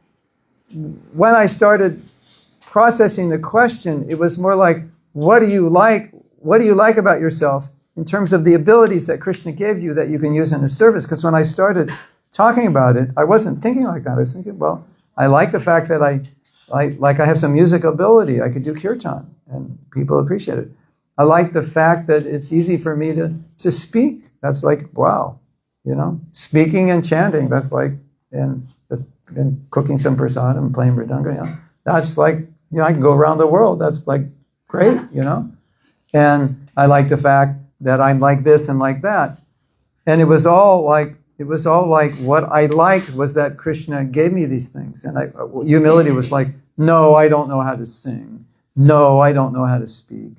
[SPEAKER 1] when I started processing the question, it was more like, what do you like? What do you like about yourself in terms of the abilities that Krishna gave you that you can use in his service? Because when I started talking about it, I wasn't thinking like that. I was thinking, well, I like the fact that I have some musical ability. I could do kirtan, and people appreciate it. I like the fact that it's easy for me to speak. That's like, wow, speaking and chanting. That's like, and cooking some prasadam and playing mridanga. That's like, I can go around the world. That's like great, And I like the fact that I'm like this and like that. And it was all like what I liked was that Krishna gave me these things. And humility was like, no, I don't know how to sing. No, I don't know how to speak.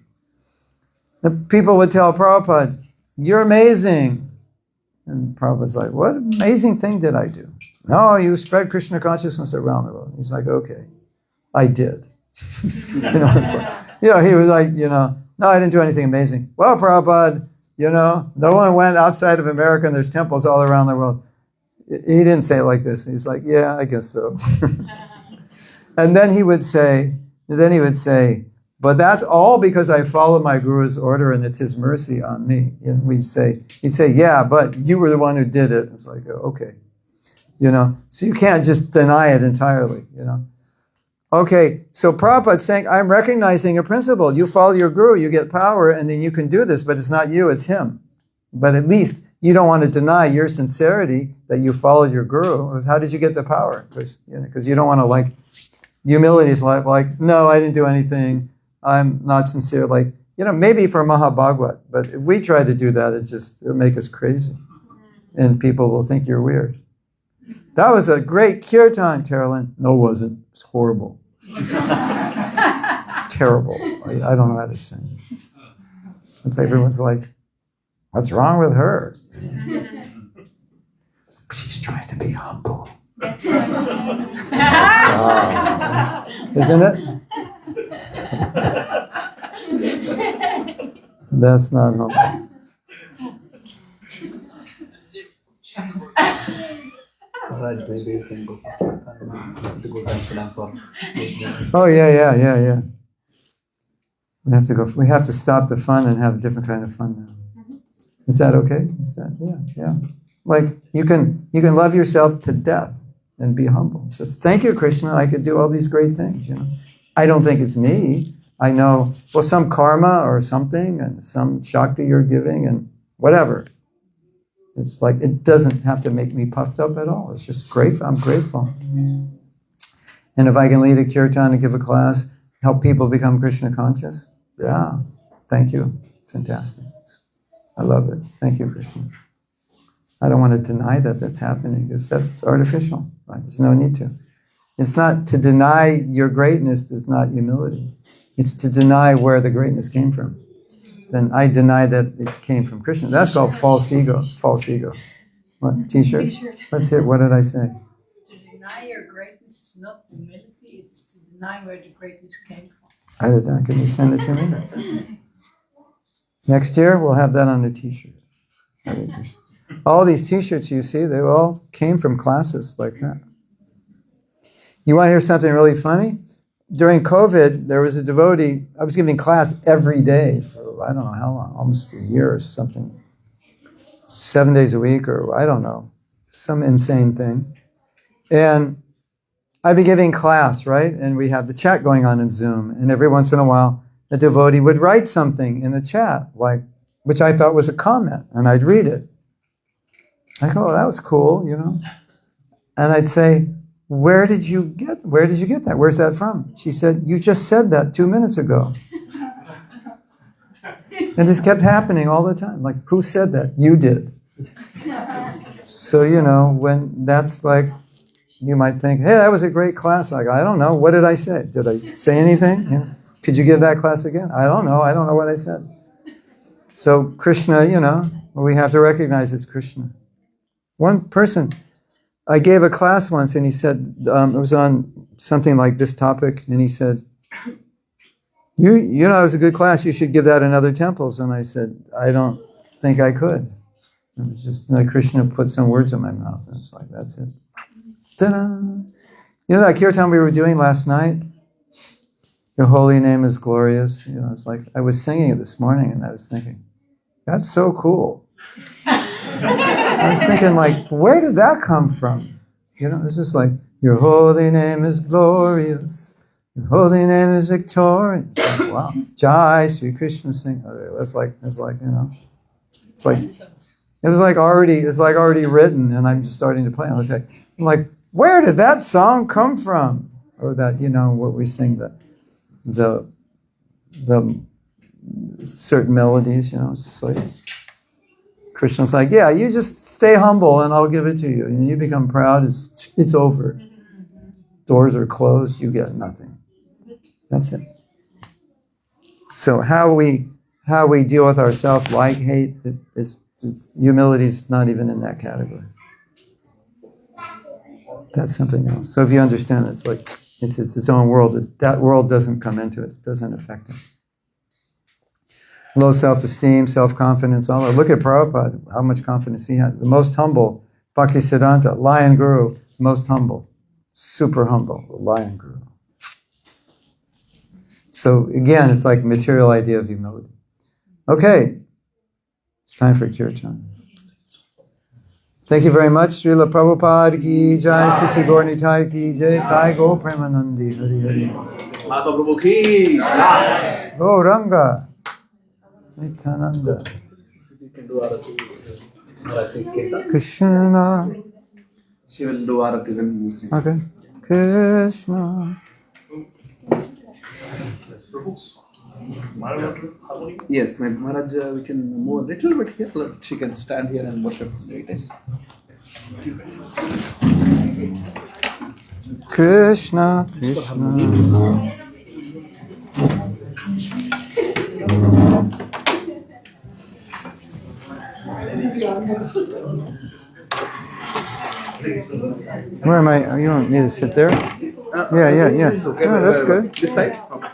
[SPEAKER 1] The people would tell Prabhupada, you're amazing. And Prabhupada's like, what amazing thing did I do? No, you spread Krishna consciousness around the world. He's like, okay, I did. It's like, he was like, no, I didn't do anything amazing. Well, Prabhupada, no one went outside of America, and there's temples all around the world. he didn't say it like this. He's like, yeah, I guess so. And then he would say, but that's all because I followed my Guru's order and it's his mercy on me. And he'd say, yeah, but you were the one who did it. It's like, okay. So you can't just deny it entirely, Okay, so Prabhupada's saying, I'm recognizing a principle. You follow your Guru, you get power, and then you can do this, but it's not you, it's him. But at least you don't want to deny your sincerity that you followed your Guru. Because how did you get the power? Because you don't want to humility is like, no, I didn't do anything. I'm not sincere. Maybe for Mahabhagwat, but if we try to do that, it'll make us crazy. And people will think you're weird. That was a great kirtan, Carolyn. No, it wasn't. It's horrible. Terrible. I don't know how to sing. It's like everyone's like, what's wrong with her? She's trying to be humble.
[SPEAKER 7] That's right.
[SPEAKER 1] Isn't it? That's not humble.
[SPEAKER 2] Maybe you can go to go Amsterdam for.
[SPEAKER 1] Oh yeah. We have to stop the fun and have a different kind of fun now. Is that okay? Yeah. Like you can love yourself to death and be humble. Just thank you, Krishna. I could do all these great things. I don't think it's me. I know some karma or something and some shakti you're giving and whatever. It's like it doesn't have to make me puffed up at all. It's just grateful. I'm grateful. And if I can lead a kirtan and give a class, help people become Krishna conscious, yeah, thank you. Fantastic. I love it. Thank you, Krishna. I don't want to deny that that's happening because that's artificial. Right? There's no need to. It's not to deny your greatness is not humility. It's to deny where the greatness came from. Then I deny that it came from Krishna. That's called false ego. False ego. What? T-shirt? Let's hit. What did I say?
[SPEAKER 7] To deny your greatness is not humility, it is to deny where the greatness came from.
[SPEAKER 1] I did that. Can you send it to me? Next year, we'll have that on a T-shirt. All these T-shirts you see, they all came from classes like that. You want to hear something really funny? During COVID, there was a devotee, I was giving class every day for, I don't know how long, almost a year or something. 7 days a week or I don't know, some insane thing. And I'd be giving class, right? And we have the chat going on in Zoom. And every once in a while, a devotee would write something in the chat, which I thought was a comment, and I'd read it. I go, oh, that was cool, And I'd say, where did you get that? Where's that from? She said, you just said that 2 minutes ago. And this kept happening all the time. Like, who said that? You did. So, when that's like, you might think, hey, that was a great class. I go, I don't know. What did I say? Did I say anything? Could you give that class again? I don't know. I don't know what I said. So Krishna, we have to recognize it's Krishna. One person, I gave a class once and he said, it was on something like this topic, and he said, it was a good class, you should give that in other temples. And I said, I don't think I could. It was just like Krishna put some words in my mouth, and it's like, that's it. Ta-da! That kirtan we were doing last night? Your holy name is glorious. It's like, I was singing it this morning and I was thinking, that's so cool. I was thinking, where did that come from? It's just like, your holy name is glorious. Your holy name is victorious. Like, wow. Jai Sri Krishna sing. It's like, it was already written, and I'm just starting to play. I'm like, where did that song come from? Or that, what we sing, the certain melodies, it's just like, Krishna's like, yeah, you just stay humble and I'll give it to you. And you become proud, it's over. Doors are closed, you get nothing. That's it. So how we deal with ourselves, hate, humility is not even in that category. That's something else. So if you understand, it's like it's its own world. That world doesn't come into it, doesn't affect it. Low self-esteem, self-confidence, all that. Look at Prabhupada, how much confidence he had. The most humble Bhaktisiddhanta, Lion Guru, most humble, super humble, Lion Guru. So again, it's like material idea of humility. Okay, it's time for kirtan. Thank you very much. Srila Prabhupada ki jai, Sisi Gaur Nitai ki jai, Kai Go Premanandi, Hari Hari.
[SPEAKER 2] Mahatma Prabhu ki jai.
[SPEAKER 1] Gauranga, Nityananda,
[SPEAKER 2] You can do Arati. Maharaj says Kirtan.
[SPEAKER 1] Krishna.
[SPEAKER 2] She will do Arati when you sing.
[SPEAKER 1] Okay. Krishna.
[SPEAKER 2] Yes, my Maharaj, we can move a little bit here. She can stand here and worship. There it is.
[SPEAKER 1] Krishna, Krishna. Where am I? You want me to sit there? Yeah.
[SPEAKER 2] This is okay,
[SPEAKER 1] Oh, that's
[SPEAKER 2] where-
[SPEAKER 1] good.
[SPEAKER 2] This side? Okay.